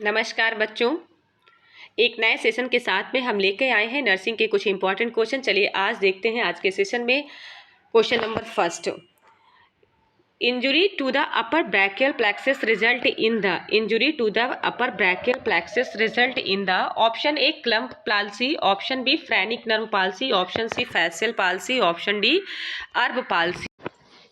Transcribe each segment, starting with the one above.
नमस्कार बच्चों। एक नए सेशन के साथ में हम लेके आए हैं नर्सिंग के कुछ इंपॉर्टेंट क्वेश्चन। चलिए आज देखते हैं आज के सेशन में question number first. Injury to the upper brachial plexus result in the upper brachial plexus result in the option A Klumpke palsy, option B phrenic nerve palsy, option C facial palsy, option D Erb palsy.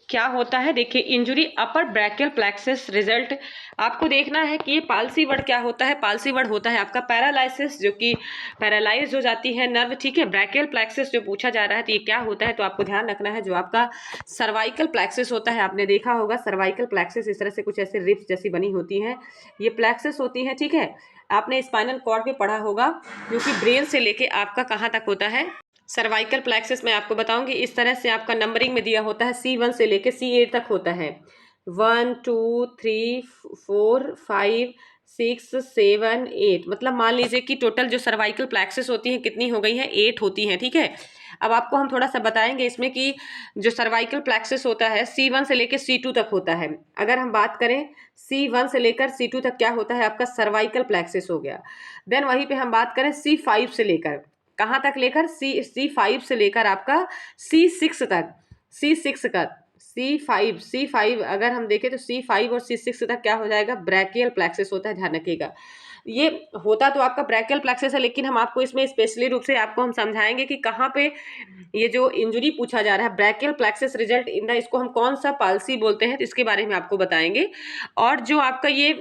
क्या होता है देखिए, injury upper brachial plexus result आपको देखना है कि ये palsy word क्या होता है। पाल्सी वर्ड होता है आपका पैरालाइसिस, जो कि पैरालाइज हो जाती है नर्व, ठीक है। ब्रैकियल प्लेक्सस जो पूछा जा रहा है तो ये क्या होता है, तो आपको ध्यान रखना है जो आपका सर्वाइकल प्लेक्सस होता है। आपने देखा होगा सर्वाइकल प्लेक्सस इस तरह से कुछ ऐसे रिप्स जैसी बनी होती हैं, ये प्लेक्सस होती हैं, ठीक है। आपने स्पाइनल कॉर्ड में पढ़ा होगा, जो कि ब्रेन से लेके आपका कहाँ तक होता है। सर्वाइकल प्लेक्सस मैं आपको बताऊंगी, इस तरह से आपका नंबरिंग में दिया होता है, C1 से लेके C8 तक होता है। 1 2 3 4 5 6 7 8, मतलब मान लीजिए कि टोटल जो सर्वाइकल प्लेक्सस होती हैं कितनी हो गई हैं, 8 होती हैं, ठीक है। अब आपको हम थोड़ा सा बताएंगे इसमें कि जो सर्वाइकल प्लेक्सस होता है C1 से लेकर C2 तक होता है। अगर हम बात करें C1 से लेकर C2 तक क्या होता है, आपका सर्वाइकल प्लेक्सस हो गया। देन वहीं पे हम बात करें C5 से लेकर कहाँ तक, लेकर C5 से लेकर आपका C6 तक, C6 का C5 अगर हम देखें तो C5 और C6 तक क्या हो जाएगा, ब्रैकियल प्लेक्सस होता है। ध्यान रखिएगा, ये होता तो आपका ब्रैकियल प्लेक्सस है, लेकिन हम आपको इसमें स्पेशली रूप से आपको हम समझाएंगे कि कहाँ पे ये जो इंजुरी पूछा जा रहा है brachial plexus result in the, इसको हम कौन सा पाल्सी बोलते हैं, तो इसके बारे में आपको बताएंगे। और जो आपका ये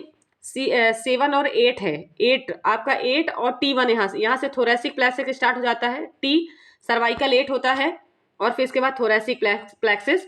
7 और 8 है, 8 आपका 8 और T1 यहाँ से थोरेसिक प्लेक्सस स्टार्ट हो जाता है, T सर्वाइकल 8 होता है, और फिर इसके बाद थोरेसिक प्लेक्सस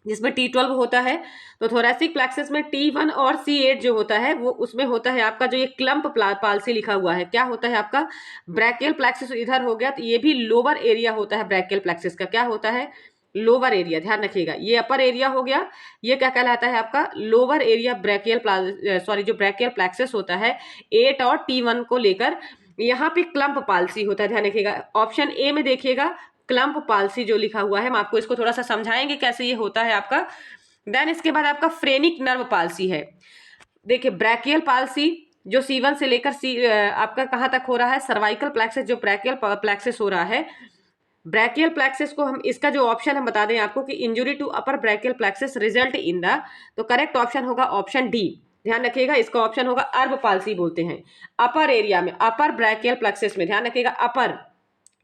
जिसमें T12 होता है। तो थोरेसिक प्लेक्सस में T1 और C8 जो होता है वो उसमें होता है आपका जो ये क्लम्प पाल्सी लिखा हुआ है, क्या होता है आपका ब्रैकियल प्लेक्सस इधर हो गया, तो ये भी लोअर एरिया होता है ब्रैकियल प्लेक्सस का, क्या होता है लोअर एरिया। ध्यान रखिएगा, ये अपर एरिया हो गया, ये क्या कहलाता है आपका लोअर एरिया जो ब्रैकियल प्लेक्सस होता है 8 और T1 को लेकर, यहाँ पे क्लम्प पाल्सी होता है। ध्यान रखिएगा, ऑप्शन ए में देखिएगा क्लम्प पाल्सी जो लिखा हुआ है, हम आपको इसको थोड़ा सा समझाएंगे कैसे ये होता है आपका। देन इसके बाद आपका फ्रेनिक नर्व पाल्सी है। देखिए ब्रैकियल पाल्सी जो C1 से लेकर आपका कहाँ तक हो रहा है, सर्वाइकल प्लेक्सस जो ब्रैकियल प्लेक्सस हो रहा है। ब्रैकियल प्लेक्सस को हम इसका जो ऑप्शन हम बता दें आपको कि injury to upper brachial plexus result in the, तो करेक्ट ऑप्शन होगा ऑप्शन डी। ध्यान रखिएगा, इसका ऑप्शन होगा अर्ब पाल्सी बोलते हैं। अपर एरिया में, अपर ब्रैकियल प्लेक्सस में, ध्यान रखिएगा अपर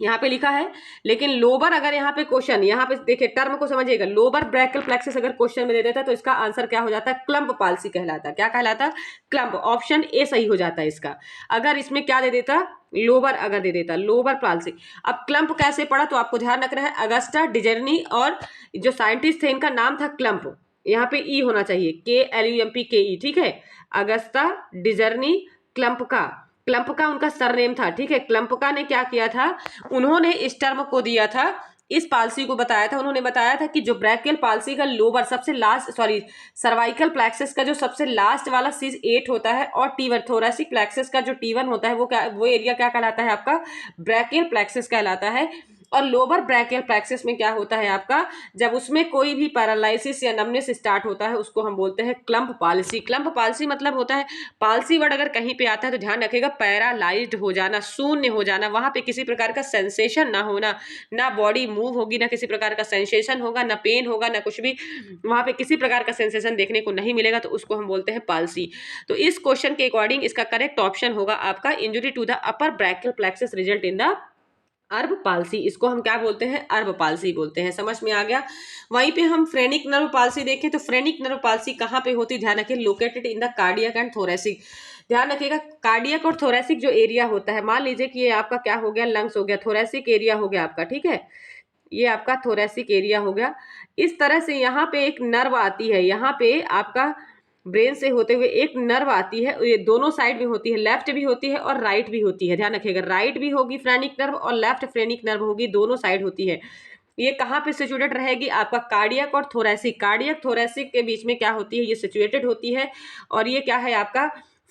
यहाँ पे लिखा है, लेकिन लोबर अगर यहाँ पे क्वेश्चन, यहाँ पे देखिए टर्म को समझिएगा, लोबर ब्रैकियल प्लेक्सस अगर क्वेश्चन में दे देता है तो इसका आंसर क्या हो जाता है, क्लम्प पाल्सी कहलाता है। क्या कहलाता, क्लम्प। ऑप्शन ए सही हो जाता है इसका। अगर इसमें क्या दे देता, लोबर अगर दे देता, लोबर पाल्सी। अब क्लम्प कैसे पढ़ा, तो आपको ध्यान रखना है अगस्टा डिजर्नी, और जो साइंटिस्ट थे इनका नाम था क्लम्प, यहाँ पे ई होना चाहिए, KLUMPKE, ठीक है। अगस्ता डिजर्नी क्लम्प का उनका सरनेम था, ठीक है। क्लम्पका ने क्या किया था, उन्होंने इस टर्म को दिया था, इस पाल्सी को बताया था। उन्होंने बताया था कि जो ब्रैकियल पाल्सी का लोअर सबसे लास्ट सर्वाइकल प्लेक्सस का जो सबसे लास्ट वाला C8 होता है, और T1 थोरेसिक प्लेक्सस का जो T1 होता है वो एरिया क्या कहलाता है आपका ब्रैकियल प्लेक्सस कहलाता है। और लोअर ब्रैकियल प्लेक्सस में क्या होता है आपका, जब उसमें कोई भी पैरालिसिस या नमनेस स्टार्ट होता है उसको हम बोलते हैं क्लम्प पाल्सी। क्लम्प पाल्सी मतलब होता है, पाल्सी वर्ड अगर कहीं पे आता है तो ध्यान रखिएगा पैरालाइज्ड हो जाना, शून्य हो जाना, वहां पे किसी प्रकार का सेंसेशन ना होना, ना बॉडी मूव होगी, ना किसी प्रकार का सेंसेशन होगा, ना पेन होगा, ना कुछ भी, वहां पे किसी प्रकार का सेंसेशन देखने को नहीं मिलेगा, तो उसको हम बोलते हैं पाल्सी। तो इस क्वेश्चन के अकॉर्डिंग इसका करेक्ट ऑप्शन होगा आपका injury to the upper brachial plexus result in the Erb palsy. इसको हम क्या बोलते हैं, अर्ब पाल्सी बोलते हैं। समझ में आ गया। वहीं पे हम फ्रेनिक नर्व पाल्सी देखें तो फ्रेनिक नर्व पाल्सी कहाँ पे होती है, ध्यान रखिए, located in the cardiac and thoracic. ध्यान रखिएगा, कार्डियक और थोरेसिक जो एरिया होता है, मान लीजिए कि ये आपका क्या हो गया, लंग्स हो गया, थोरेसिक एरिया हो गया आपका, ठीक है, ये आपका थोरेसिक एरिया हो गया। इस तरह से यहाँ पे एक नर्व आती है, यहाँ पे आपका ब्रेन से होते हुए एक नर्व आती है, ये दोनों साइड में होती है, लेफ्ट भी होती है और राइट भी होती है। ध्यान रखिएगा, राइट भी होगी फ्रेनिक नर्व और लेफ्ट फ्रेनिक नर्व होगी, दोनों साइड होती है। ये कहाँ पे सिचुएटेड रहेगी, आपका कार्डियक और थोरेसिक, कार्डियक थोरेसिक के बीच में क्या होती है, ये सिचुएटेड होती है। और ये क्या है आपका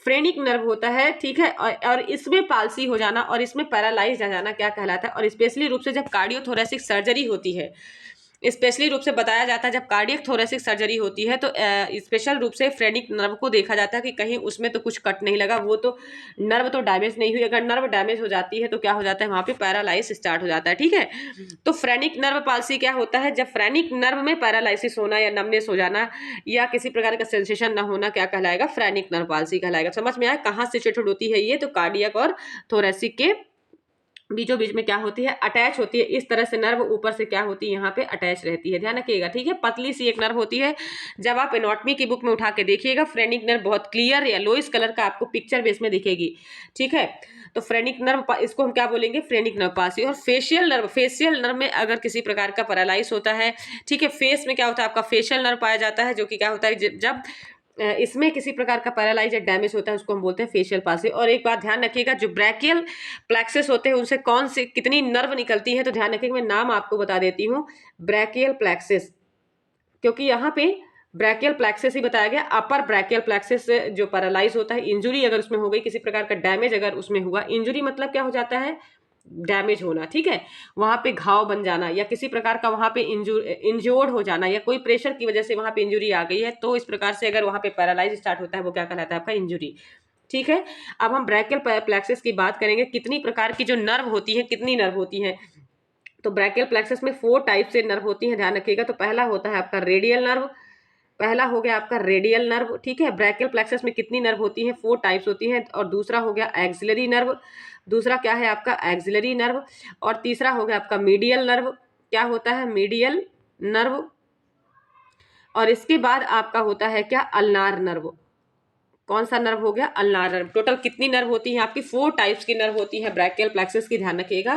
फ्रेनिक नर्व होता है, ठीक है। और इसमें पाल्सी हो जाना और इसमें पैरालाइज आ जाना क्या कहलाता है। और स्पेशली रूप से जब कार्डियो थोरेसिक सर्जरी होती है, स्पेशली रूप से बताया जाता है जब कार्डियक थोरेसिक सर्जरी होती है तो स्पेशल रूप से फ्रेनिक नर्व को देखा जाता है कि कहीं उसमें तो कुछ कट नहीं लगा, वो तो नर्व तो डैमेज नहीं हुई। अगर नर्व डैमेज हो जाती है तो क्या हो जाता है, वहां पे पैरालाइसिस स्टार्ट हो जाता है। ठीक है, तो फ्रेनिक नर्व पाल्सी क्या होता है, जब फ्रेनिक नर्व में पैरालाइसिस होना या नमनेस हो जाना या किसी प्रकार का सेंसेशन ना होना क्या कहलाएगा, फ्रेनिक नर्व पाल्सी कहलाएगा। समझ में आया कहाँ सिचुएटेड होती है ये, तो कार्डियक और थोरेसिक के बीचों बीच में क्या होती है, अटैच होती है। इस तरह से नर्व ऊपर से क्या होती है, यहाँ पे अटैच रहती है, ध्यान रखिएगा। ठीक है, पतली सी एक नर्व होती है। जब आप एनाटॉमी की बुक में उठा के देखिएगा फ्रेनिक नर्व बहुत क्लियर या लोइस कलर का आपको पिक्चर बेस में दिखेगी। ठीक है, तो फ्रेनिक नर्व इसको हम क्या बोलेंगे, फ्रेनिक नर्व पाल्सी। और फेशियल नर्व में अगर किसी प्रकार का पैरालाइज होता है, ठीक है, फेस में क्या होता है आपका फेशियल नर्व पाया जाता है, जो कि क्या होता है जब इसमें किसी प्रकार का पैरालाइज या डैमेज होता है उसको हम बोलते हैं फेशियल पाल्सी। और एक बात ध्यान रखिएगा, जो ब्रैकियल प्लेक्सेस होते हैं उनसे कौन सी कितनी नर्व निकलती है, तो ध्यान रखिएगा मैं नाम आपको बता देती हूँ, ब्रैकियल प्लेक्सेस, क्योंकि यहाँ पे ब्रैकियल प्लेक्सेस ही बताया गया। अपर ब्रैकियल प्लेक्सेस से जो पैरालाइज होता है, इंजुरी अगर उसमें हो गई, किसी प्रकार का डैमेज अगर उसमें हुआ, इंजुरी मतलब क्या हो जाता है, डैमेज होना। ठीक है, वहां पे घाव बन जाना या किसी प्रकार का वहां पे इंजोर्ड हो जाना या कोई प्रेशर की वजह से वहां पे इंजुरी आ गई है, तो इस प्रकार से अगर वहां पे पैरालाइज स्टार्ट होता है वो क्या कहलाता है आपका, इंजुरी। ठीक है, अब हम ब्रैकियल प्लेक्सेस की बात करेंगे, कितनी प्रकार की जो नर्व होती है, कितनी नर्व होती है, तो ब्रैकियल प्लेक्सस में 4 टाइप से नर्व होती है, ध्यान रखिएगा। तो पहला होता है आपका रेडियल नर्व, पहला हो गया आपका रेडियल नर्व। ठीक है, ब्रैकियल प्लेक्सस में कितनी नर्व होती है, 4 टाइप्स होती हैं। और दूसरा हो गया एक्सिलरी नर्व, दूसरा क्या है आपका एक्सिलरी नर्व। और तीसरा हो गया आपका मीडियल नर्व, क्या होता है मीडियल नर्व। और इसके बाद आपका होता है क्या, अल्नार नर्व। कौन सा नर्व हो गया, अल्नार नर्व। टोटल कितनी नर्व होती है आपकी, 4 टाइप्स की नर्व होती है ब्रैकियल प्लेक्सस की, ध्यान रखिएगा।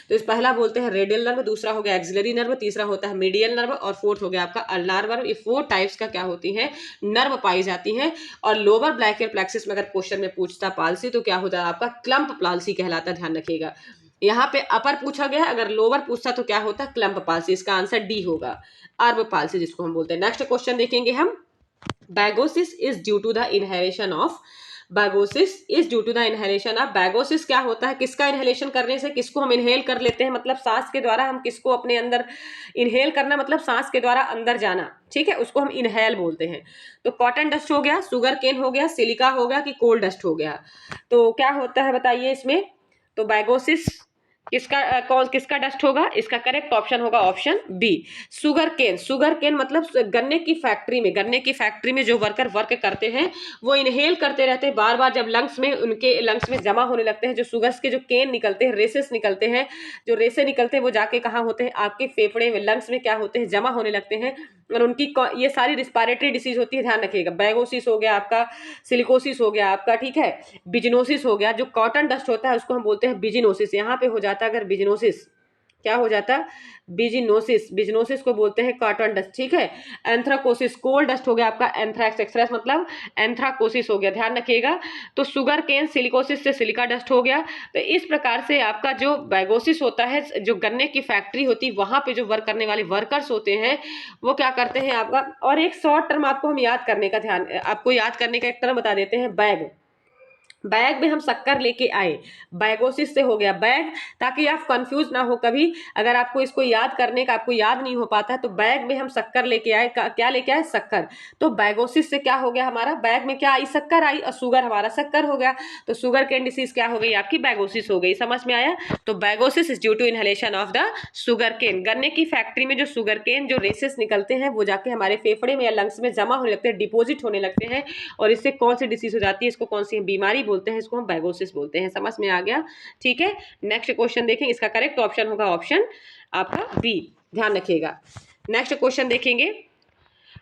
तो इस पहला बोलते हैं रेडियल नर्व, दूसरा हो गया एक्सिलरी नर्व, तीसरा होता है मीडियल नर्व और फोर्थ हो गया आपका अल्नार नर्व। ये 4 टाइप्स का क्या होती है, नर्व पाई जाती है। और लोअर ब्रैकियल प्लेक्सस में अगर क्वेश्चन में पूछता पाल्सी तो क्या होता है आपका, क्लम्प पाल्सी कहलाता है, ध्यान रखिएगा। यहाँ पे अपर पूछा गया, अगर लोअर पूछता तो क्या होता, क्लम्प पाल्सी। इसका आंसर डी होगा, अर्ब पाल्सी जिसको हम बोलते हैं। नेक्स्ट क्वेश्चन देखेंगे हम, Bagosis is due to the inhalation of, bagassosis is due to the inhalation of, bagassosis क्या होता है, किसका इनहेलेशन करने से, किसको हम इनहेल कर लेते हैं, मतलब सांस के द्वारा हम किसको अपने अंदर इनहेल करना, मतलब सांस के द्वारा अंदर जाना। ठीक है, उसको हम इनहेल बोलते हैं। तो कॉटन डस्ट हो गया, शुगर केन हो गया, सिलिका हो गया कि कोल डस्ट हो गया, तो क्या होता है बताइए इसमें। तो बागोसिस किसका डस्ट होगा, इसका करेक्ट ऑप्शन होगा option B, sugarcane. Sugarcane मतलब गन्ने की फैक्ट्री में जो वर्कर वर्क करते हैं वो इनहेल करते रहते हैं बार बार, जब उनके लंग्स में जमा होने लगते हैं जो शुगर्स के जो केन निकलते हैं, रेसेस निकलते हैं, जो रेसे निकलते हैं वो जाके कहाँ होते हैं, आपके फेफड़े में, लंग्स में क्या होते हैं, जमा होने लगते हैं। और उनकी ये सारी रिस्पायरेटरी डिसीज होती है, ध्यान रखिएगा। बैगोसिस हो गया आपका, सिलिकोसिस हो गया आपका, ठीक है, बिजनोसिस हो गया। जो कॉटन डस्ट होता है उसको हम बोलते हैं बिजिनोसिस। यहाँ पे हो जाता है अगर बिजिनोसिस, क्या हो जाता है, बिजनोसिस को बोलते हैं कॉटन डस्ट। ठीक है, एंथ्राकोसिस, कोल डस्ट हो गया आपका, एंथ्रैक्स एक्सरेस मतलब एंथ्राकोसिस हो गया, ध्यान रखिएगा। तो शुगर केन, सिलिकोसिस से सिलिका डस्ट हो गया। तो इस प्रकार से आपका जो बैगोसिस होता है, जो गन्ने की फैक्ट्री होती है वहां पे जो वर्क करने वाले वर्कर्स होते हैं वो क्या करते हैं आपका। और एक शॉर्ट टर्म आपको हम याद करने का आपको याद करने का एक टर्म बता देते हैं, बैग में हम शक्कर लेके आए, बैगोसिस से हो गया बैग, ताकि आप कंफ्यूज ना हो कभी। अगर आपको इसको याद करने का आपको याद नहीं हो पाता है तो बैग में हम शक्कर लेके आए, क्या लेके आए, शक्कर। तो बैगोसिस से क्या हो गया हमारा, बैग में क्या आई, शक्कर आई, और शुगर हमारा शक्कर हो गया। तो शुगर केन डिसीज क्या हो गई आपकी, बैगोसिस हो गई। समझ में आया। तो bagassosis is due to inhalation of the sugar cane. गन्ने की फैक्ट्री में जो शुगर केन जो रेसेस निकलते हैं वो जाके हमारे फेफड़े में या लंग्स में जमा होने लगते हैं, डिपोजिट होने लगते हैं, और इससे कौन सी डिसीज हो जाती है, इसको कौन सी बीमारी बोलते हैं, इसको हम बैगोसिस बोलते हैं। समझ में आ गया। ठीक है, नेक्स्ट क्वेश्चन देखें, इसका करेक्ट ऑप्शन होगा ऑप्शन आपका बी, ध्यान रखिएगा। नेक्स्ट क्वेश्चन देखेंगे,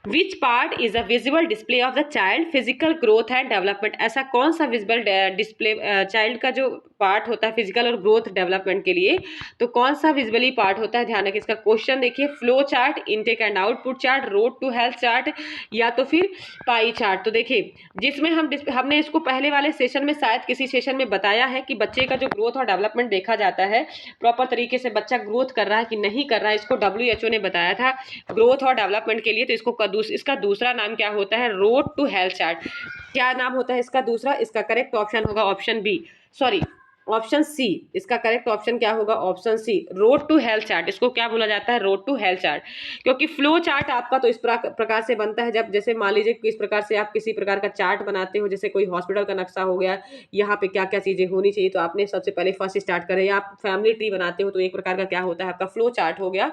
which part is a visible display of the child physical growth and development. ऐसा कौन सा विजिबल डिस्प्ले चाइल्ड का जो पार्ट होता है फिजिकल और ग्रोथ डेवलपमेंट के लिए, तो कौन सा विजिबली पार्ट होता है, ध्यान रखिए। इसका क्वेश्चन देखिए, flow chart, intake and output chart, road to health chart, या तो फिर पाई चार्ट। तो देखिए, जिसमें हमने इसको पहले वाले सेशन में शायद किसी सेशन में बताया है कि बच्चे का जो ग्रोथ और डेवलपमेंट देखा जाता है, प्रॉपर तरीके से बच्चा ग्रोथ कर रहा है कि नहीं कर रहा है, इसको WHO ने बताया था ग्रोथ और डेवलपमेंट के लिए। तो इसका दूसरा नाम क्या होता है, रोड टू हेल्थ चार्ट। क्या नाम होता है इसका दूसरा, इसका करेक्ट ऑप्शन होगा option B, sorry option C, इसका करेक्ट ऑप्शन क्या होगा? Option C, road to health chart. इसको क्या बोला जाता है? Road to health chart. क्योंकि फ्लो चार्ट आपका तो इस प्रकार से बनता है, जब जैसे मान लीजिए किस प्रकार से आप किसी प्रकार का चार्ट बनाते हो, जैसे कोई हॉस्पिटल का नक्शा हो गया, यहाँ पे क्या क्या चीजें होनी चाहिए, तो आपने सबसे पहले फर्स्ट स्टार्ट करें, या आप फैमिली ट्री बनाते हो तो एक प्रकार का क्या होता है? आपका फ्लो चार्ट हो गया।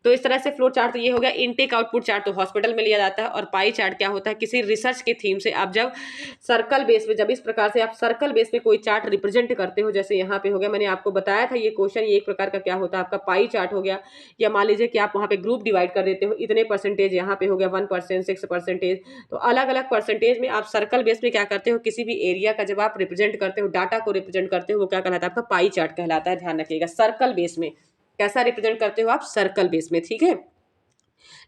तो इस तरह से फ्लो चार्ट तो ये हो गया। इनटेक आउटपुट चार्ट तो हॉस्पिटल में लिया जाता है। और पाई चार्ट क्या होता है? किसी रिसर्च के थीम से आप जब सर्कल बेस में, जब इस प्रकार से आप सर्कल बेस में कोई चार्ट रिप्रेजेंट करते हो, जैसे यहाँ पे हो गया, मैंने आपको बताया था ये क्वेश्चन, ये एक प्रकार का क्या होता है? आपका पाई चार्ट हो गया। या मान लीजिए कि आप वहाँ पे ग्रुप डिवाइड कर देते हो, इतने परसेंटेज यहाँ पे हो गया 1%, 6%, तो अलग अलग परसेंटेज में आप सर्कल बेस में क्या करते हो? किसी भी एरिया का जब आप रिप्रेजेंट करते हो, डाटा को रिप्रेजेंट करते हो, वो क्या कहलाता है? आपका पाई चार्ट कहलाता है। ध्यान रखिएगा, सर्कल बेस में कैसा रिप्रेजेंट करते हो आप? सर्कल बेस में, ठीक है।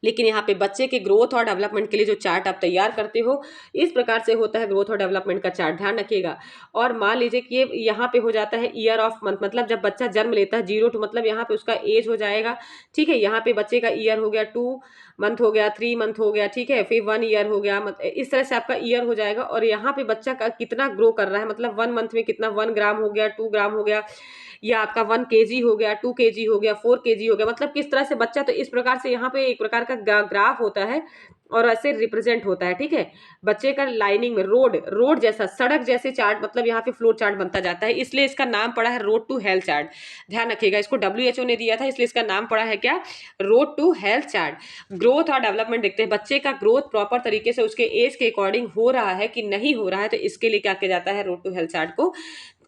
लेकिन यहाँ पे बच्चे के ग्रोथ और डेवलपमेंट के लिए जो चार्ट आप तैयार करते हो, इस प्रकार से होता है ग्रोथ और डेवलपमेंट का चार्ट। ध्यान रखिएगा। और मान लीजिए कि ये यहाँ पे हो जाता है ईयर ऑफ मंथ, मतलब जब बच्चा जन्म लेता है 0 to, मतलब यहाँ पे उसका एज हो जाएगा, ठीक है। यहाँ पे बच्चे का ईयर हो गया 2 मंथ हो गया, 3 मंथ हो गया, ठीक है। फिर 1 ईयर हो गया, इस तरह से आपका ईयर हो जाएगा। और यहाँ पे बच्चा का कितना ग्रो कर रहा है, मतलब 1 मंथ में कितना, 1 ग्राम हो गया, 2 ग्राम हो गया, या आपका 1 kg हो गया, 2 kg हो गया, 4 kg हो गया, मतलब किस तरह से बच्चा, तो इस प्रकार से यहाँ पे एक प्रकार का ग्राफ होता है और ऐसे रिप्रेजेंट होता है, ठीक है। बच्चे का लाइनिंग में रोड जैसा, सड़क जैसे चार्ट, मतलब यहाँ पे फ्लो चार्ट बनता जाता है, इसलिए इसका नाम पड़ा है रोड टू हेल्थ चार्ट। ध्यान रखिएगा, इसको WHO ने दिया था, इसलिए इसका नाम पड़ा है क्या? Road to health chart. Growth और डेवलपमेंट देखते हैं, बच्चे का ग्रोथ प्रॉपर तरीके से उसके एज के अकॉर्डिंग हो रहा है कि नहीं हो रहा है, तो इसके लिए क्या किया जाता है? रोड टू हेल्थ चार्ट को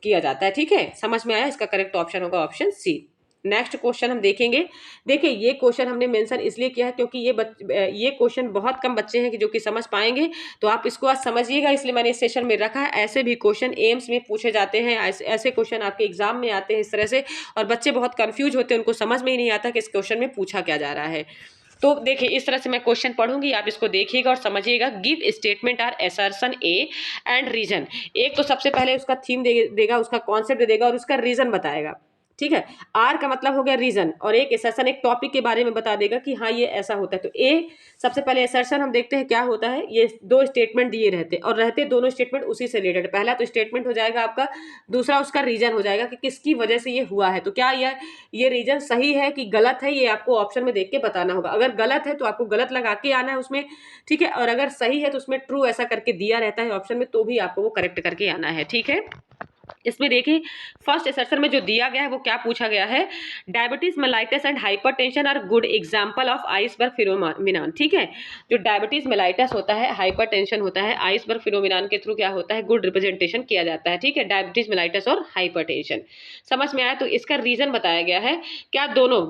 किया जाता है, ठीक है। समझ में आया? इसका करेक्ट ऑप्शन होगा ऑप्शन सी। नेक्स्ट क्वेश्चन हम देखेंगे। देखिए, ये क्वेश्चन हमने मेंशन इसलिए किया है क्योंकि ये क्वेश्चन बहुत कम बच्चे हैं कि जो कि समझ पाएंगे, तो आप इसको आज समझिएगा, इसलिए मैंने इस सेशन में रखा है। ऐसे भी क्वेश्चन एम्स में पूछे जाते हैं, ऐसे क्वेश्चन आपके एग्जाम में आते हैं इस तरह से, और बच्चे बहुत कंफ्यूज होते हैं, उनको समझ में ही नहीं आता कि इस क्वेश्चन में पूछा क्या जा रहा है। तो देखिए, इस तरह से मैं क्वेश्चन पढ़ूंगी, आप इसको देखिएगा और समझिएगा। Give statement are assertion A and reason. एक तो सबसे पहले उसका थीम देगा, उसका कॉन्सेप्ट देगा और उसका रीजन बताएगा, ठीक है। आर का मतलब हो गया रीजन, और एक असर्शन, एक टॉपिक के बारे में बता देगा कि हाँ ये ऐसा होता है। तो ए सबसे पहले असर्शन हम देखते हैं क्या होता है। ये 2 स्टेटमेंट दिए रहते और रहते दोनों स्टेटमेंट उसी से रिलेटेड। पहला तो स्टेटमेंट हो जाएगा आपका, दूसरा उसका रीजन हो जाएगा कि किसकी वजह से ये हुआ है। तो क्या ये रीजन सही है कि गलत है, ये आपको ऑप्शन में देख के बताना होगा। अगर गलत है तो आपको गलत लगा के आना है उसमें, ठीक है। और अगर सही है तो उसमें ट्रू ऐसा करके दिया रहता है ऑप्शन में, तो भी आपको वो करेक्ट करके आना है, ठीक है। इसमें देखिए, फर्स्ट असर्शन में जो दिया गया है वो क्या पूछा गया है? Diabetes mellitus and hypertension are good example of iceberg phenomenon, ठीक है। जो डायबिटीज मेलाइटस होता है, हाइपरटेंशन होता है, आइसबर्ग फिनोमिनन के थ्रू क्या होता है? गुड रिप्रेजेंटेशन किया जाता है, ठीक है। डायबिटीज मेलाइटस और हाइपरटेंशन समझ में आया? तो इसका रीजन बताया गया है। क्या दोनों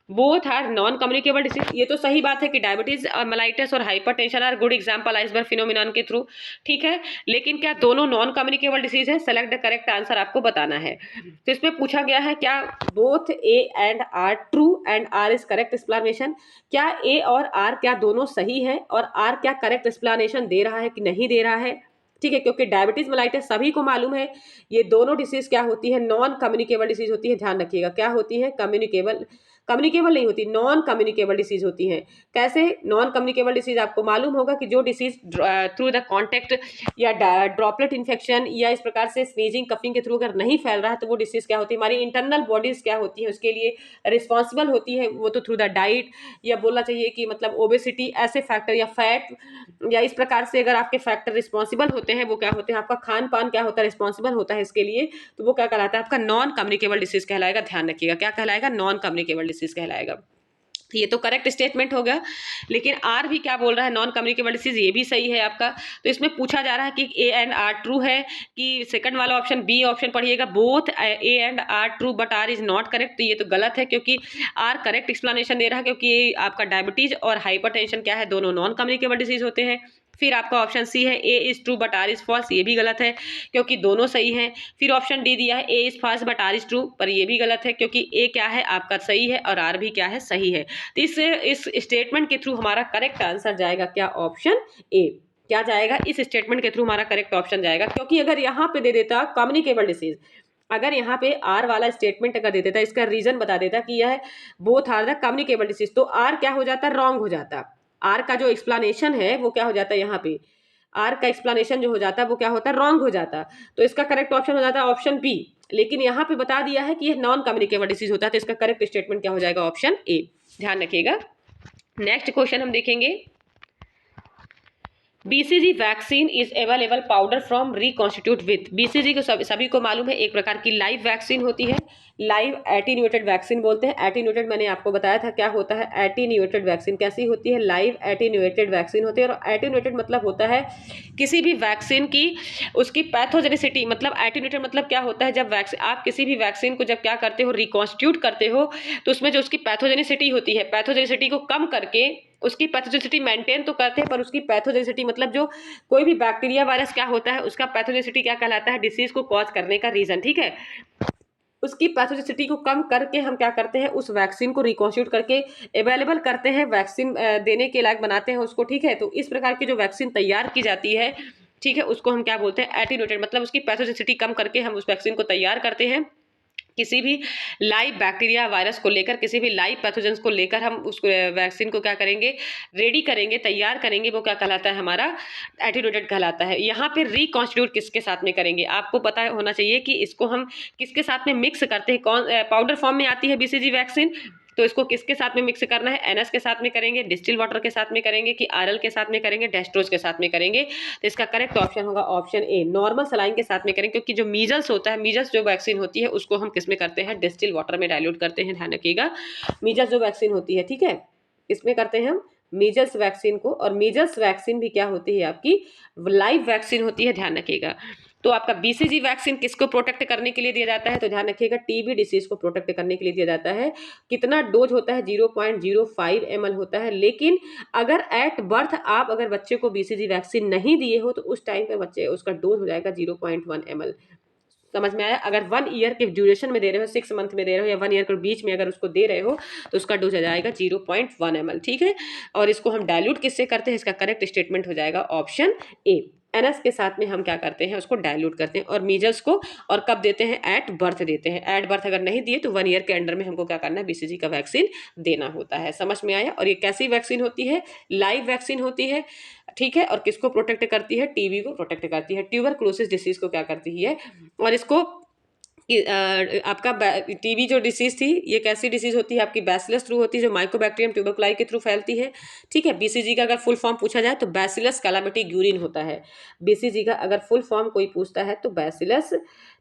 both are non communicable disease? ये तो सही बात है कि डायबिटीज मेलाइटस और hypertension are good example iceberg phenomenon के थ्रू, ठीक है। लेकिन क्या दोनों नॉन कम्युनिकेबल डिसीज है? सेलेक्ट द करेक्ट आंसर आपको बताना है। तो इसमें पूछा गया है क्या both A and R true and R is correct explanation. क्या ए और आर क्या दोनों सही है, और आर क्या करेक्ट एक्सप्लेनेशन दे रहा है कि नहीं दे रहा है, ठीक है। क्योंकि डायबिटीज मेलाइटस सभी को मालूम है, ये दोनों डिसीज क्या होती है? नॉन कम्युनिकेबल डिसीज होती है। ध्यान रखिएगा, क्या होती है? कम्युनिकेबल नहीं होती, नॉन कम्युनिकेबल डिसीज होती हैं। कैसे नॉन कम्युनिकेबल डिसीज? आपको मालूम होगा कि जो डिसीज थ्रू द कॉन्टेक्ट या ड्रॉपलेट इन्फेक्शन या इस प्रकार से स्नीजिंग कफिंग के थ्रू अगर नहीं फैल रहा है, तो वो डिसीज क्या होती है? हमारी इंटरनल बॉडीज क्या होती है उसके लिए रिस्पॉन्सिबल होती है, वो तो थ्रू द डाइट, या बोलना चाहिए कि मतलब ओबेसिटी, ऐसे फैक्टर या फैट, या इस प्रकार से अगर आपके फैक्टर रिस्पॉन्सिबल होते हैं, वो क्या होते हैं? आपका खान पान क्या होता है? रिस्पॉन्सिबल होता है इसके लिए, तो वो क्या कहलाता है? आपका नॉन कम्युनिकेबल डिसीज कहलाएगा। ध्यान रखिएगा, क्या कहलाएगा? नॉन कम्युनिकेबल डिसीज कहलाएगा। ये तो करेक्ट स्टेटमेंट हो गया। लेकिन आर भी क्या बोल रहा है? नॉन कम्युनिकेबल डिसीज, ये भी सही है आपका। तो इसमें पूछा जा रहा है कि ए एंड आर ट्रू है कि सेकंड वाला ऑप्शन, बी ऑप्शन पढ़िएगा, both A and R true but R is not correct. तो ये तो गलत है, क्योंकि आर करेक्ट एक्सप्लेनेशन दे रहा है, क्योंकि ये आपका डायबिटीज और हाइपरटेंशन क्या है? दोनों नॉन कम्युनिकेबल डिसीज होते हैं। फिर आपका ऑप्शन सी है, A is true but R is false, ये भी गलत है क्योंकि दोनों सही हैं। फिर ऑप्शन डी दिया है, A is false but R is true, पर ये भी गलत है क्योंकि ए क्या है? आपका सही है और आर भी क्या है? सही है। तो इस स्टेटमेंट के थ्रू हमारा करेक्ट आंसर जाएगा क्या? Option A. क्या जाएगा? इस स्टेटमेंट के थ्रू हमारा करेक्ट ऑप्शन जाएगा, क्योंकि अगर यहाँ पे दे देता कम्युनिकेबल डिसीज, अगर यहाँ पे आर वाला स्टेटमेंट अगर दे देता, इसका रीजन बता देता कि यह both are the communicable disease, तो आर क्या हो जाता? रॉन्ग हो जाता। आर का जो एक्सप्लेनेशन है वो क्या हो जाता है यहाँ पे? आर का एक्सप्लेनेशन जो हो जाता है वो क्या होता है, रॉन्ग हो जाता है। तो इसका करेक्ट ऑप्शन हो जाता है ऑप्शन बी। लेकिन यहाँ पे बता दिया है कि ये नॉन कम्युनिकेबल डिसीज होता है, तो इसका करेक्ट स्टेटमेंट क्या हो जाएगा, ऑप्शन ए। ध्यान रखिएगा। नेक्स्ट क्वेश्चन हम देखेंगे, BCG vaccine is available powder from reconstitute with. BCG को सभी को मालूम है एक प्रकार की लाइव वैक्सीन होती है, लाइव एटीन्यूएटेड वैक्सीन बोलते हैं। एटीन्यूएटेड मैंने आपको बताया था क्या होता है, एटीन्यूएटेड वैक्सीन कैसी होती है, लाइव एटीन्यूएटेड वैक्सीन होती है। और एटीन्यूएटेड मतलब होता है किसी भी वैक्सीन की उसकी पैथोजेनिसिटी, मतलब एटीन्यूएटेड मतलब क्या होता है, जब वैक्सीन आप किसी भी वैक्सीन को जब क्या करते हो, रिकॉन्स्टिट्यूट करते हो, तो उसमें जो उसकी पैथोजेनिसिटी होती है, पैथोजेनिसिटी को कम करके उसकी पैथोजेनिसिटी मेंटेन तो करते हैं, पर उसकी पैथोजेनिसिटी मतलब जो कोई भी बैक्टीरिया वायरस क्या होता है, उसका पैथोजेनिसिटी क्या कहलाता है, डिसीज को कॉज करने का रीजन, ठीक है। उसकी पैथोजेनिसिटी को कम करके हम क्या करते हैं, उस वैक्सीन को रिकॉन्स्टिट्यूट करके अवेलेबल करते हैं, वैक्सीन देने के लायक बनाते हैं उसको, ठीक है। तो इस प्रकार की जो वैक्सीन तैयार की जाती है, ठीक है, उसको हम क्या बोलते हैं, एटीन्यूएटेड, मतलब उसकी पैथोजेनिसिटी कम करके हम उस वैक्सीन को तैयार करते हैं। किसी भी लाइव बैक्टीरिया वायरस को लेकर, किसी भी लाइव पैथोजेंस को लेकर हम उस वैक्सीन को क्या करेंगे, रेडी करेंगे, तैयार करेंगे, वो क्या कहलाता है, हमारा एटीन्यूएटेड कहलाता है। यहाँ पे रिकॉन्स्टिट्यूट किसके साथ में करेंगे, आपको पता होना चाहिए कि इसको हम किसके साथ में मिक्स करते हैं। कौन पाउडर फॉर्म में आती है बीसीजी वैक्सीन, तो इसको किसके साथ में मिक्स करना है, एनएस के साथ में करेंगे, डिस्टिल वाटर के साथ में करेंगे, कि आरएल के साथ में करेंगे, डेस्ट्रोज के साथ में करेंगे। तो इसका करेक्ट ऑप्शन होगा ऑप्शन ए, नॉर्मल सलाइन के साथ में करेंगे, क्योंकि जो मीजल्स होता है, मीजल्स जो वैक्सीन होती है उसको हम किस में करते हैं, डिस्टिल वाटर में डाइल्यूट करते हैं। ध्यान रखिएगा, मीजल्स जो वैक्सीन होती है, ठीक है, इसमें करते हैं हम मीजल्स वैक्सीन को। और मीजल्स वैक्सीन भी क्या होती है, आपकी लाइव वैक्सीन होती है, ध्यान रखिएगा। तो आपका बीसीजी वैक्सीन किसको प्रोटेक्ट करने के लिए दिया जाता है, तो ध्यान रखिएगा, टीबी डिसीज को प्रोटेक्ट करने के लिए दिया जाता है। कितना डोज होता है, 0.05 ml होता है। लेकिन अगर एट बर्थ आप अगर बच्चे को बीसीजी वैक्सीन नहीं दिए हो, तो उस टाइम पे बच्चे उसका डोज हो जाएगा 0.1 ml। समझ में आया। अगर 1 ईयर के ड्यूरेशन में दे रहे हो, 6 मंथ में दे रहे हो, या 1 ईयर के बीच में अगर उसको दे रहे हो, तो उसका डोज आ जाएगा 0.1 ml, ठीक है। और इसको हम डाइल्यूट किससे करते हैं, इसका करेक्ट स्टेटमेंट हो जाएगा ऑप्शन ए, एनएस के साथ में हम क्या करते हैं, उसको डाइल्यूट करते हैं। और मीजल्स को और कब देते हैं, एट बर्थ देते हैं। एट बर्थ अगर नहीं दिए तो 1 ईयर के अंडर में हमको क्या करना है, बीसीजी का वैक्सीन देना होता है। समझ में आया। और ये कैसी वैक्सीन होती है, लाइव वैक्सीन होती है, ठीक है। और किसको प्रोटेक्ट करती है, टीबी को प्रोटेक्ट करती है, ट्यूबरकुलोसिस डिसीज को क्या करती है। और इसको आपका टीबी जो डिसीज थी, ये कैसी डिसीज होती है, आपकी बैसिलस थ्रू होती है, जो माइकोबैक्टीरियम ट्यूबरकुलाई के थ्रू फैलती है, ठीक है। बीसीजी का अगर फुल फॉर्म पूछा जाए तो बैसिलस कैलामिटी ग्यूरिन होता है। बीसीजी का अगर फुल फॉर्म कोई पूछता है तो बैसिलस,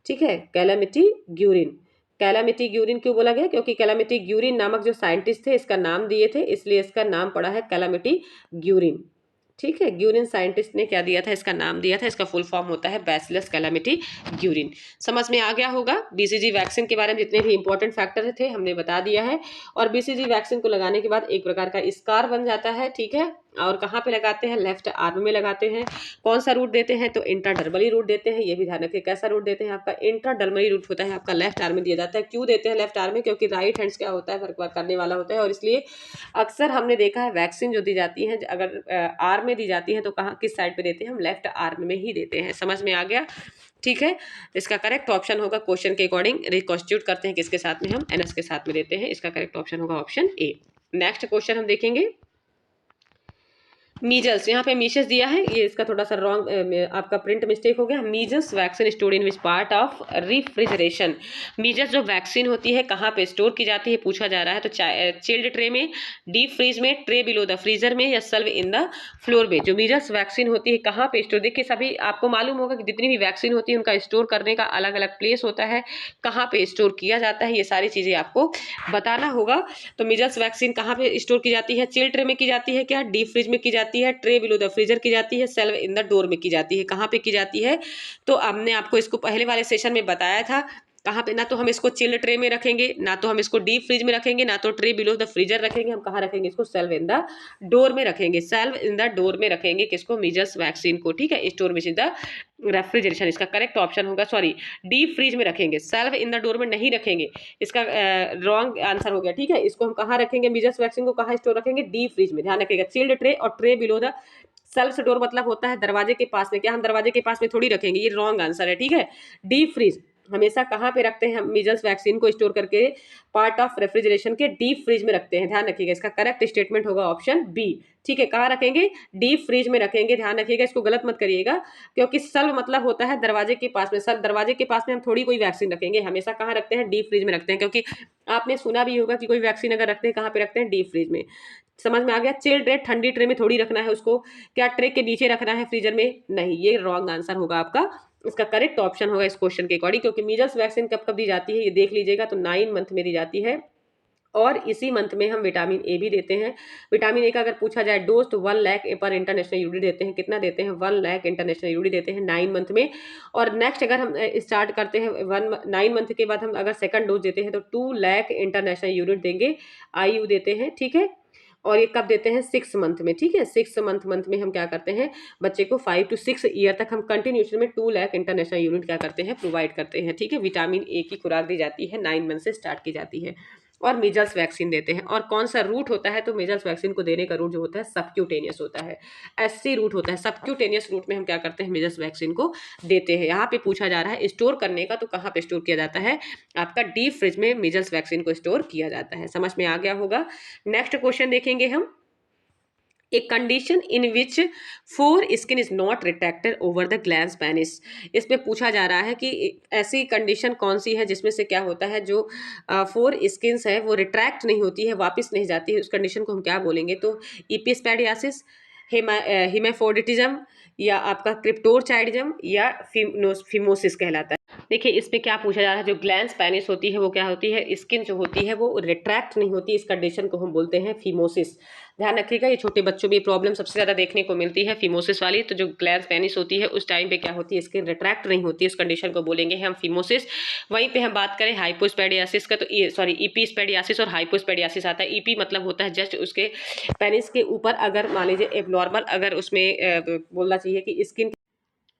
ठीक है, कैलामिटी ग्यूरिन। कैलामिटी ग्यूरिन क्यों बोला गया, क्योंकि कैलामिटी ग्यूरिन नामक जो साइंटिस्ट थे इसका नाम दिए थे, इसलिए इसका नाम पड़ा है कैलामिटी ग्यूरिन, ठीक है। ग्यूरिन साइंटिस्ट ने क्या दिया था, इसका नाम दिया था। इसका फुल फॉर्म होता है बैसिलस कैलामिटी ग्यूरिन। समझ में आ गया होगा। बीसीजी वैक्सीन के बारे में जितने भी इंपॉर्टेंट फैक्टर थे हमने बता दिया है। और बीसीजी वैक्सीन को लगाने के बाद एक प्रकार का स्कार बन जाता है, ठीक है। और कहाँ पे लगाते हैं, लेफ्ट आर्म में लगाते हैं। कौन सा रूट देते हैं, तो इंट्राडर्मली रूट देते हैं। ये भी ध्यान रखिए, कैसा रूट देते हैं, आपका इंट्राडर्मली रूट होता है, आपका लेफ्ट आर्म में दिया जाता है। क्यों देते हैं लेफ्ट आर्म में, क्योंकि राइट हैंड्स क्या होता है, वर्क करने वाला होता है। और इसलिए अक्सर हमने देखा है वैक्सीन जो दी जाती है, अगर आर्म में दी जाती है तो कहाँ, किस साइड पे देते हैं, हम लेफ्ट आर्म में ही देते हैं। समझ में आ गया, ठीक है। इसका करेक्ट ऑप्शन होगा, क्वेश्चन के अकॉर्डिंग रिकॉन्स्टिट्यूट करते हैं किसके साथ में, हम एनएस के साथ में देते हैं। इसका करेक्ट ऑप्शन होगा ऑप्शन ए। नेक्स्ट क्वेश्चन हम देखेंगे, मीजल्स। यहाँ पे मीजल्स दिया है, ये इसका थोड़ा सा रॉन्ग आपका प्रिंट मिस्टेक हो गया। Measles vaccine stored in which part of refrigeration. Measles जो वैक्सीन होती है कहाँ पे स्टोर की जाती है, पूछा जा रहा है। तो चिल्ड ट्रे में, डीप फ्रीज में, ट्रे बिलो द फ्रीजर में, या सल्व इन द फ्लोर में। जो मीजल्स वैक्सीन होती है कहाँ पे स्टोर, देखिए सभी आपको मालूम होगा कि जितनी भी वैक्सीन होती है उनका स्टोर करने का अलग अलग प्लेस होता है, कहाँ पे स्टोर किया जाता है, ये सारी चीजें आपको बताना होगा। तो मीजल्स वैक्सीन कहाँ पे स्टोर की जाती है, चिल्ड ट्रे में की जाती है, क्या डीप फ्रीज में की जाती है, ट्रे बिलो द फ्रीजर की जाती है, सेल्व इन द डोर में की जाती है। कहाँ पे की जाती है, तो हमने आपको इसको पहले वाले सेशन में बताया था। कहाँ पे, ना तो हम इसको चिल्ड ट्रे में रखेंगे, ना तो हम इसको डीप फ्रीज में रखेंगे, ना तो ट्रे बिलो द फ्रीजर रखेंगे। हम कहाँ रखेंगे इसको, सेल्व इन द डोर में रखेंगे। सेल्व इन द डोर में रखेंगे किसको, मीजल्स वैक्सीन को, ठीक है। Store which is the refrigeration, इसका करेक्ट ऑप्शन होगा, सॉरी, डीप फ्रीज में रखेंगे, सेल्व इन द डोर में नहीं रखेंगे। इसका रॉन्ग आंसर हो गया, ठीक है। इसको हम कहाँ रखेंगे, मीजल्स वैक्सीन को कहाँ स्टोर रखेंगे, डीप फ्रीज में। ध्यान रखिएगा, चिल्ड ट्रे और tray below the self door मतलब होता है दरवाजे के पास में। क्या हम दरवाजे के पास में थोड़ी रखेंगे, ये रॉन्ग आंसर है, ठीक है। डीप फ्रीज, हमेशा कहाँ पे रखते हैं हम मीजल्स वैक्सीन को स्टोर करके? पार्ट ऑफ रेफ्रिजरेशन के डीप फ्रिज में रखते हैं। ध्यान रखिएगा, इसका करेक्ट स्टेटमेंट होगा ऑप्शन बी। ठीक है, कहाँ रखेंगे? डीप फ्रिज में रखेंगे। ध्यान रखिएगा, इसको गलत मत करिएगा, क्योंकि सल्व मतलब होता है दरवाजे के पास में। सर दरवाजे के पास में हम थोड़ी कोई वैक्सीन रखेंगे, हमेशा कहाँ रखते हैं? डीप फ्रिज में रखते हैं। क्योंकि आपने सुना भी होगा कि कोई वैक्सीन अगर रखते हैं कहाँ पे रखते हैं? डीप फ्रिज में। समझ में आ गया? चिल्ड ट्रे, ठंडी ट्रे में थोड़ी रखना है उसको। क्या ट्रे के नीचे रखना है फ्रीजर में? नहीं, ये रॉन्ग आंसर होगा आपका। इसका करेक्ट ऑप्शन होगा इस क्वेश्चन के अकॉर्डिंग, क्योंकि मीजल्स वैक्सीन कब कब दी जाती है ये देख लीजिएगा, तो 9 मंथ में दी जाती है। और इसी मंथ में हम विटामिन ए भी देते हैं। विटामिन ए का अगर पूछा जाए डोज तो 1 लाख पर इंटरनेशनल यूनिट देते हैं। कितना देते हैं? 1 लाख इंटरनेशनल यूनिट देते हैं 9 मंथ में। और नेक्स्ट अगर हम स्टार्ट करते हैं 9 मंथ के बाद हम अगर सेकंड डोज देते हैं तो 2 लाख इंटरनेशनल यूनिट देंगे, आईयू देते हैं। ठीक है, और ये कब देते हैं? 6 मंथ में। ठीक है, 6 मंथ में हम क्या करते हैं? बच्चे को 5 to 6 ईयर तक हम कंटिन्यूशन में 2 लाख इंटरनेशनल यूनिट क्या करते हैं? प्रोवाइड करते हैं। ठीक है, विटामिन ए की खुराक दी जाती है, 9 मंथ से स्टार्ट की जाती है। और मीजल्स वैक्सीन देते हैं। और कौन सा रूट होता है? तो मीजल्स वैक्सीन को देने का रूट जो होता है सबक्यूटेनियस होता है, एससी रूट होता है। सबक्यूटेनियस रूट में हम क्या करते हैं? मीजल्स वैक्सीन को देते हैं। यहाँ पे पूछा जा रहा है स्टोर करने का, तो कहाँ पे स्टोर किया जाता है? आपका डीप फ्रिज में मीजल्स वैक्सीन को स्टोर किया जाता है। समझ में आ गया होगा। नेक्स्ट क्वेश्चन देखेंगे हम। A condition in which foreskin is not retracted over the glans penis. इसमें पूछा जा रहा है कि ऐसी कंडीशन कौन सी है जिसमें से क्या होता है, जो 4 स्किन्स है वो रिट्रैक्ट नहीं होती है, वापस नहीं जाती है, उस कंडीशन को हम क्या बोलेंगे? तो इपिस्पेडियासिस, हिमेफोडिटिज्म, या आपका क्रिप्टोरचाइडिज्म, या फिमोसिस कहलाता है। देखिए इसमें क्या पूछा जा रहा है, जो ग्लैंस पेनिस होती है वो क्या होती है? स्किन जो होती है वो रिट्रैक्ट नहीं होती, इस कंडीशन को हम बोलते हैं फिमोसिस। ध्यान रखिएगा, ये छोटे बच्चों में प्रॉब्लम सबसे ज़्यादा देखने को मिलती है फिमोसिस वाली। तो जो ग्लैंस पेनिस होती है उस टाइम पे क्या होती है? स्किन रिट्रैक्ट नहीं होती, इस कंडीशन को बोलेंगे हम फिमोसिस। वहीं पे हम बात करें हाइपोस्पेडियासिस का, तो सॉरी इपीस्पेडियासिस और हाइपोस्पेडियासिस आता है। ईपी मतलब होता है जस्ट उसके पेनिस के ऊपर अगर मान लीजिए एबनॉर्मल अगर उसमें बोलना चाहिए कि स्किन,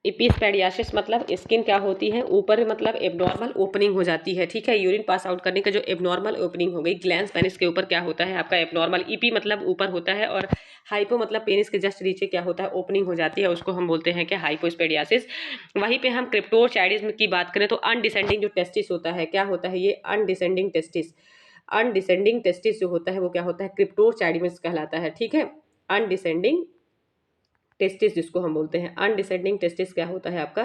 इपिस्पेडियासिस मतलब स्किन क्या होती है? ऊपर मतलब एबनॉर्मल ओपनिंग हो जाती है। ठीक है, यूरिन पास आउट करने का जो एबनॉर्मल ओपनिंग हो गई। ग्लैंस पेनिस के ऊपर क्या होता है? आपका एबनॉर्मल। ईपी मतलब ऊपर होता है, और हाइपो मतलब पेनिस के जस्ट नीचे क्या होता है? ओपनिंग हो जाती है, उसको हम बोलते हैं क्या? हाइपोस्पेडियासिस। वहीं पे हम क्रिप्टोरचाइडिज्म की बात करें तो अनडिसेंडिंग जो टेस्टिस होता है, क्या होता है ये? अनडिसेंडिंग टेस्टिस। अनडिसेंडिंग टेस्टिस जो होता है वो क्या होता है? क्रिप्टोरचाइडिज्म कहलाता है। ठीक है, अनडिसेंडिंग टेस्टिस जिसको हम बोलते हैं। अनडिसेंडिंग टेस्टिस क्या होता है? आपका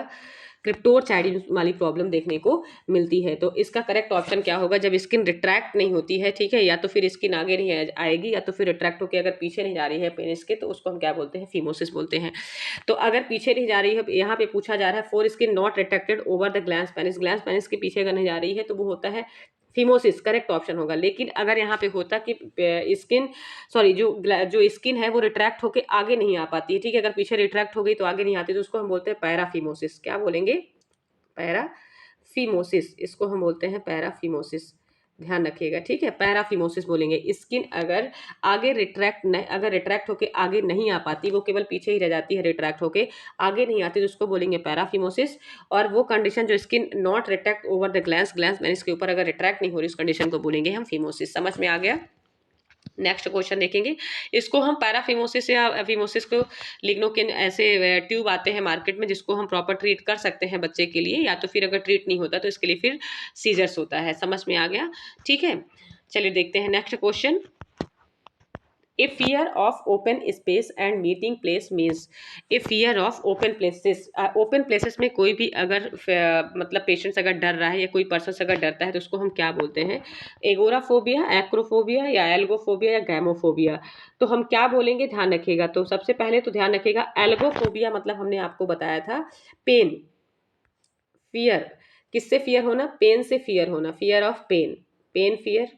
क्रिप्टोरचाइडिज्म वाली प्रॉब्लम देखने को मिलती है। तो इसका करेक्ट ऑप्शन क्या होगा? जब स्किन रिट्रैक्ट नहीं होती है, ठीक है, या तो फिर स्किन आगे नहीं आएगी, या तो फिर रिट्रैक्ट होकर अगर पीछे नहीं जा रही है पेनिस के, तो उसको हम क्या बोलते हैं? फिमोसिस बोलते हैं। तो अगर पीछे नहीं जा रही है, यहाँ पे पूछा जा रहा है foreskin not retracted over the glans penis, glans penis के पीछे अगर नहीं जा रही है तो वो होता है फिमोसिस, करेक्ट ऑप्शन होगा। लेकिन अगर यहाँ पे होता कि स्किन, सॉरी जो स्किन है वो रिट्रैक्ट होके आगे नहीं आ पाती है, ठीक है, अगर पीछे रिट्रैक्ट हो गई तो आगे नहीं आती, तो उसको हम बोलते हैं पैराफिमोसिस। क्या बोलेंगे? पैराफिमोसिस, इसको हम बोलते हैं पैराफिमोसिस। ध्यान रखिएगा, ठीक है, पैराफिमोसिस बोलेंगे। स्किन अगर आगे रिट्रैक्ट नहीं, अगर रिट्रैक्ट होके आगे नहीं आ पाती, वो केवल पीछे ही रह जाती है, रिट्रैक्ट होके आगे नहीं आती, तो उसको बोलेंगे पैराफिमोसिस। और वो कंडीशन जो skin not retract over the glans, glans penis के ऊपर अगर रिट्रैक्ट नहीं हो रही, उस कंडीशन को बोलेंगे हम फिमोसिस। समझ में आ गया। नेक्स्ट क्वेश्चन देखेंगे। इसको हम पैराफिमोसिस या फिमोसिस को लिग्नोकिन ऐसे ट्यूब आते हैं मार्केट में, जिसको हम प्रॉपर ट्रीट कर सकते हैं बच्चे के लिए, या तो फिर अगर ट्रीट नहीं होता तो इसके लिए फिर सीजर्स होता है। समझ में आ गया, ठीक है। चलिए देखते हैं next question. A fear of open space and meeting place means, A fear of open places, open places में कोई भी अगर मतलब पेशेंट्स अगर डर रहा है या कोई पर्सन अगर डरता है तो उसको हम क्या बोलते हैं? एगोराफोबिया, एक्रोफोबिया, या एल्गोफोबिया, या गैमोफोबिया। तो हम क्या बोलेंगे? ध्यान रखिएगा। तो सबसे पहले तो ध्यान रखिएगा, एल्गोफोबिया मतलब हमने आपको बताया था पेन, फियर, किससे फियर होना? पेन से फियर होना, fear of pain, pain fear,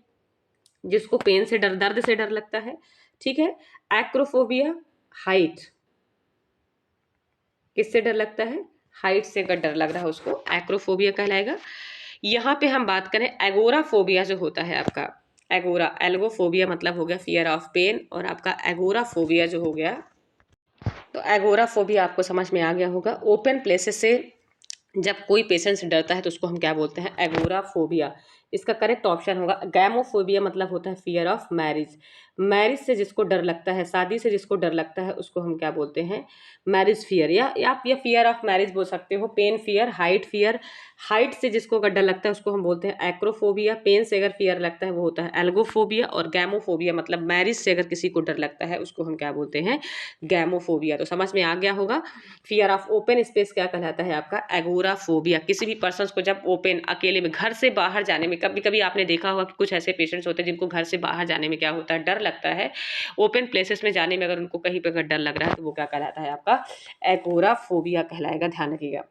जिसको पेन से डर, दर्द से डर लगता है, ठीक है। एक्रोफोबिया, हाइट, किससे डर लगता है? हाइट से अगर डर लग रहा है उसको एक्रोफोबिया कहलाएगा। यहाँ पे हम बात करें एगोराफोबिया जो होता है आपका, एगोरा, एल्गोफोबिया मतलब हो गया फियर ऑफ पेन, और आपका एगोराफोबिया जो हो गया, तो एगोराफोबिया आपको समझ में आ गया होगा। ओपन प्लेसेस से जब कोई पेशेंट से डरता है तो उसको हम क्या बोलते हैं? एगोराफोबिया। इसका करेक्ट ऑप्शन होगा गैमोफोबिया, मतलब होता है फियर ऑफ मैरिज। मैरिज से जिसको डर लगता है, शादी से जिसको डर लगता है, उसको हम क्या बोलते हैं? मैरिज फियर, या आप या फियर ऑफ मैरिज बोल सकते हो, pain fear, height fear. Height से जिसको अगर डर लगता है उसको हम बोलते हैं एक्रोफोबिया। पेन से अगर फियर लगता है वो होता है एल्गोफोबिया। और गैमोफोबिया मतलब मैरिज से अगर किसी को डर लगता है उसको हम क्या बोलते हैं? गैमोफोबिया। तो समझ में आ गया होगा। फियर ऑफ ओपन स्पेस क्या कहलाता है? आपका एगोराफोबिया। किसी भी पर्सन को जब ओपन अकेले में घर से बाहर जाने में, कभी कभी आपने देखा होगा कि कुछ ऐसे पेशेंट्स होते हैं जिनको घर से बाहर जाने में क्या होता है? डर लगता है। ओपन प्लेसेस में जाने में अगर उनको कहीं पर अगर डर लग रहा है तो वो क्या कहलाता है? आपका एगोराफोबिया कहलाएगा। ध्यान रखिएगा,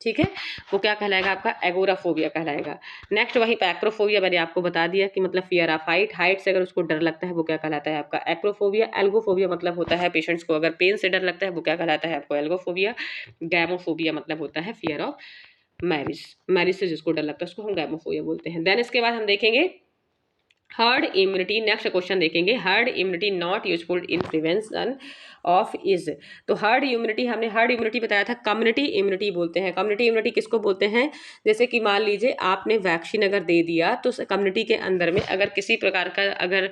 ठीक है। वो क्या कहलाएगा? आपका एगोराफोबिया कहलाएगा। नेक्स्ट वहीं पे एक्रोफोबिया मैंने आपको बता दिया कि मतलब फियर ऑफ हाइट। हाइट से अगर उसको डर लगता है वो क्या कहलाता है? आपका एक्रोफोबिया। एल्गोफोबिया मतलब होता है पेशेंट्स को अगर पेन से डर लगता है वो क्या कहलाता है? आपको एल्गोफोबिया। गैमोफोबिया मतलब होता है फियर ऑफ मैरिज। मैरिज से जिसको डर लगता है उसको हम गैमोफोबिया बोलते हैं। देन इसके बाद हम देखेंगे हर्ड इम्यूनिटी। नेक्स्ट क्वेश्चन देखेंगे, herd immunity not useful in prevention of is. तो हर्ड इम्यूनिटी, हमने हर्ड इम्यूनिटी बताया था, कम्युनिटी इम्यूनिटी बोलते हैं। कम्युनिटी इम्यूनिटी किसको बोलते हैं? जैसे कि मान लीजिए आपने वैक्सीन अगर दे दिया तो कम्युनिटी के अंदर में अगर किसी प्रकार का अगर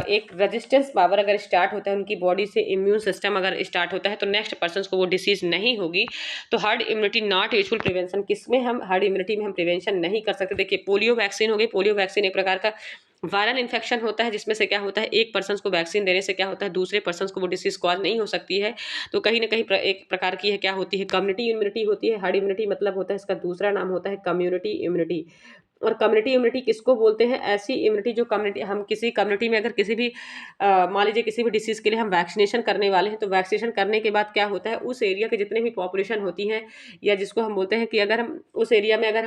एक रेजिस्टेंस पावर अगर स्टार्ट होता है, उनकी बॉडी से इम्यून सिस्टम अगर स्टार्ट होता है तो नेक्स्ट पर्सन को वो डिसीज नहीं होगी। तो herd immunity not useful prevention, किसमें हम हर्ड इम्यूनिटी में हम प्रिवेंशन नहीं कर सकते? देखिए पोलियो वैक्सीन हो गई। पोलियो वैक्सीन एक प्रकार का वायरल इन्फेक्शन होता है जिसमें से क्या होता है, एक पर्सन को वैक्सीन देने से क्या होता है, दूसरे पर्सन को वो डिसीज कॉज नहीं हो सकती है। तो कहीं ना कहीं एक प्रकार की है क्या होती है? कम्युनिटी इम्यूनिटी होती है। हर्ड इम्यूनिटी मतलब होता है, इसका दूसरा नाम होता है कम्युनिटी इम्यूनिटी। और कम्युनिटी इम्यूनिटी किसको बोलते हैं? ऐसी इम्यूनिटी जो कम्युनिटी, हम किसी कम्युनिटी में अगर किसी भी मान लीजिए किसी भी डिसीज के लिए हम वैक्सीनेशन करने वाले हैं, तो वैक्सीनेशन करने के बाद क्या होता है, उस एरिया के जितने भी पॉपुलेशन होती है, या जिसको हम बोलते हैं कि अगर हम उस एरिया में अगर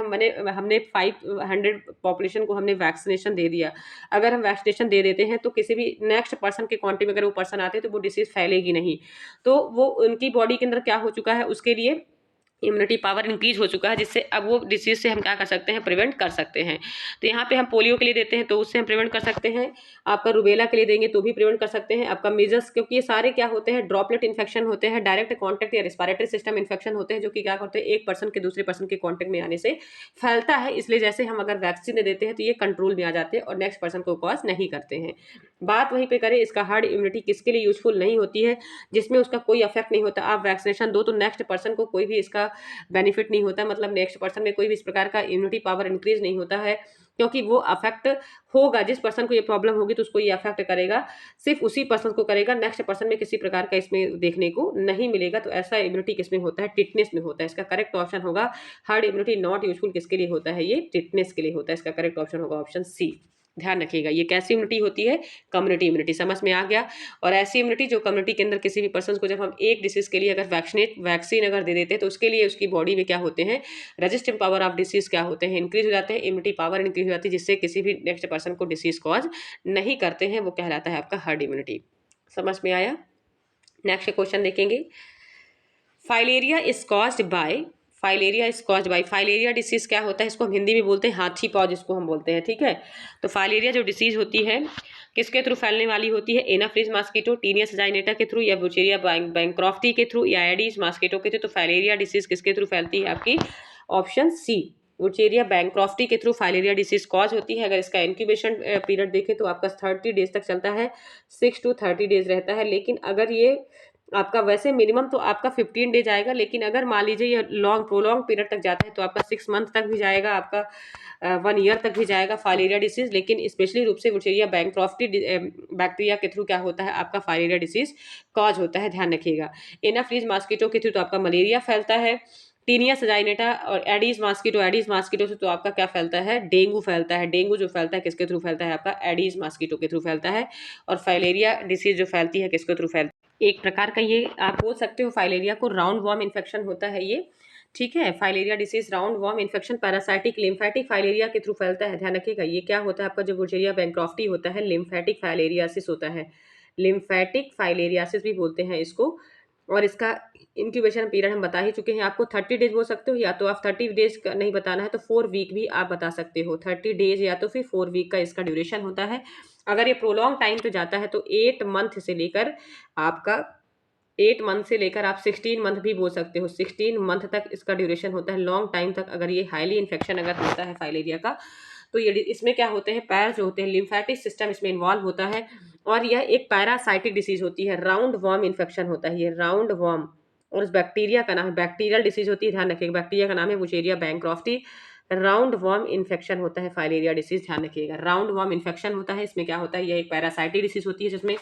हमने 500 पॉपुलेशन को हमने वैक्सीनेशन दे दिया, अगर हम वैक्सीनेशन दे देते हैं तो किसी भी नेक्स्ट पर्सन के कॉन्टेक्ट में अगर वो पर्सन आते हैं तो वो डिसीज फैलेगी नहीं। तो वो उनकी बॉडी के अंदर क्या हो चुका है, उसके लिए इम्यूनिटी पावर इंक्रीज हो चुका है, जिससे अब वो डिसीज से हम क्या कर सकते हैं? प्रिवेंट कर सकते हैं। तो यहाँ पे हम पोलियो के लिए देते हैं तो उससे हम प्रिवेंट कर सकते हैं। आपका रुबेला के लिए देंगे तो भी प्रिवेंट कर सकते हैं। आपका मीजल्स, क्योंकि ये सारे क्या होते हैं? ड्रॉपलेट इन्फेक्शन होते हैं, डायरेक्ट कॉन्टैक्ट या रेस्पिरेटरी सिस्टम इन्फेक्शन होते हैं, जो कि क्या करते हैं, एक पर्सन के दूसरे पर्सन के कॉन्टैक्ट में आने से फैलता है। इसलिए जैसे हम अगर वैक्सीन दे देते हैं तो ये कंट्रोल में आ जाते हैं और नेक्स्ट पर्सन को कॉज नहीं करते हैं। बात वहीं पे करें, इसका हार्ड इम्यूनिटी किसके लिए यूजफुल नहीं होती है? जिसमें उसका कोई इफेक्ट नहीं होता। आप वैक्सीनेशन दो तो नेक्स्ट पर्सन को कोई भी इसका बेनिफिट नहीं होता, मतलब नेक्स्ट पर्सन में कोई भी इस प्रकार का इम्यूनिटी पावर इंक्रीज नहीं होता है, क्योंकि वो अफेक्ट होगा, जिस पर्सन को ये प्रॉब्लम होगी तो उसको ये अफेक्ट करेगा, सिर्फ उसी पर्सन को करेगा, नेक्स्ट पर्सन में किसी प्रकार का इसमें देखने को नहीं मिलेगा। तो ऐसा इम्यूनिटी किसमें होता है? टिटनेस में होता है। इसका करेक्ट ऑप्शन होगा, हार्ड इम्यूनिटी नॉट यूजफुल किसके लिए होता है? ये टिटनेस के लिए होता है। इसका करेक्ट ऑप्शन होगा ऑप्शन सी। ध्यान रखिएगा, ये कैसी इम्यूनिटी होती है? Community immunity. समझ में आ गया। और ऐसी इम्यूनिटी जो कम्युनिटी के अंदर किसी भी पर्सन को जब हम एक डिसीज के लिए अगर वैक्सीन अगर दे देते हैं तो उसके लिए उसकी बॉडी में क्या होते हैं? रेजिस्टेंट पावर ऑफ डिसीज क्या होते हैं? इंक्रीज हो जाते हैं, इम्यूनिटी पावर इंक्रीज हो जाती है, जिससे किसी भी नेक्स्ट पर्सन को डिसीज कॉज नहीं करते हैं। वो कहलाता है आपका हर्ड इम्यूनिटी। समझ में आया। नेक्स्ट क्वेश्चन देखेंगे, filaria is caused by, filaria is caused by, filaria disease क्या होता है? इसको हम हिंदी में बोलते हैं हाथी पाँव, जिसको हम बोलते हैं, ठीक है। तो फाइलेरिया जो डिसीज होती है किसके थ्रू फैलने वाली होती है? एनाफ्लिज मॉस्किटो, टीनिया सजाइनेटा के थ्रू, या बुचेरिया बैंक्रॉफ्टी के थ्रू, या एडीज मॉस्किटो के थ्रू। तो फाइलेरिया डिसीज किसके थ्रू फैलती है? आपकी ऑप्शन सी, बुचेरिया बैंक्रॉफ्टी के थ्रू फाइलेरिया डिसीज कॉज होती है। अगर इसका इंक्यूबेशन पीरियड देखें तो आपका 30 डेज तक चलता है, 6 to 30 डेज रहता है। लेकिन अगर ये आपका वैसे मिनिमम तो आपका 15 डेज आएगा, लेकिन अगर मान लीजिए ये लॉन्ग प्रोलॉन्ग पीरियड तक जाता है तो आपका 6 मंथ तक भी जाएगा, आपका 1 ईयर तक भी जाएगा फाइलेरिया डिसीज। लेकिन स्पेशली रूप से बुचेरिया बैंक्रॉफ्टी बैक्टीरिया के थ्रू क्या होता है? आपका फाइलेरिया डिसीज कॉज होता है। ध्यान रखिएगा। एनाफ्लीज मॉस्किटो के थ्रू तो आपका मलेरिया फैलता है। टीनिया सजाइनेटा और एडीज मॉस्किटो से तो आपका क्या फैलता है? डेंगू फैलता है। डेंगू जो फैलता है किसके थ्रू फैलता है? आपका एडीज मॉस्किटो के थ्रू फैलता है। और फाइलेरिया डिसीज जो फैलती है किसके थ्रू फैलती है? एक प्रकार का ये आप बोल सकते हो फाइलेरिया को राउंड वॉर्म इन्फेक्शन होता है ये, ठीक है। Filaria disease round warm infection parasitic lymphatic filaria के थ्रू फैलता है। ध्यान रखिएगा। ये क्या होता है? आपका जो बुचेरिया बैंक्रॉफ्टी होता है लिम्फेटिक फाइलेरियासिस होता है, लिम्फेटिक फाइलेरियासिस भी बोलते हैं इसको। और इसका इंक्यूबेशन पीरियड हम बता ही चुके हैं आपको, 30 डेज बोल सकते हो, या तो आप 30 डेज का नहीं बताना है तो 4 वीक भी आप बता सकते हो। 30 डेज या तो फिर 4 वीक का इसका ड्यूरेशन होता है। अगर ये प्रोलॉन्ग टाइम पे जाता है तो 8 मंथ से लेकर आपका 8 मंथ से लेकर आप 16 मंथ भी बोल सकते हो। 16 मंथ तक इसका ड्यूरेशन होता है, लॉन्ग टाइम तक। अगर ये हाईली इन्फेक्शन अगर होता है फाइलेरिया का तो ये इसमें क्या होते हैं, पैर जो होते हैं, लिम्फेटिक सिस्टम इसमें इन्वॉल्व होता है और यह एक पैरासाइटिक डिसीज होती है, राउंड वॉर्म इन्फेक्शन होता है ये राउंड वॉर्म। और उस बैक्टीरिया का नाम है, बैक्टीरियल डिसीज होती है, ध्यान रखिएगा, बैक्टीरिया का नाम है Wuchereria bancrofti. Round warm infection होता है फाइलेरिया डिसीज, ध्यान रखिएगा, राउंड वॉर्म इन्फेक्शन होता है। इसमें क्या होता है, ये एक पैरासाइटिक डिसीज होती है जिसमें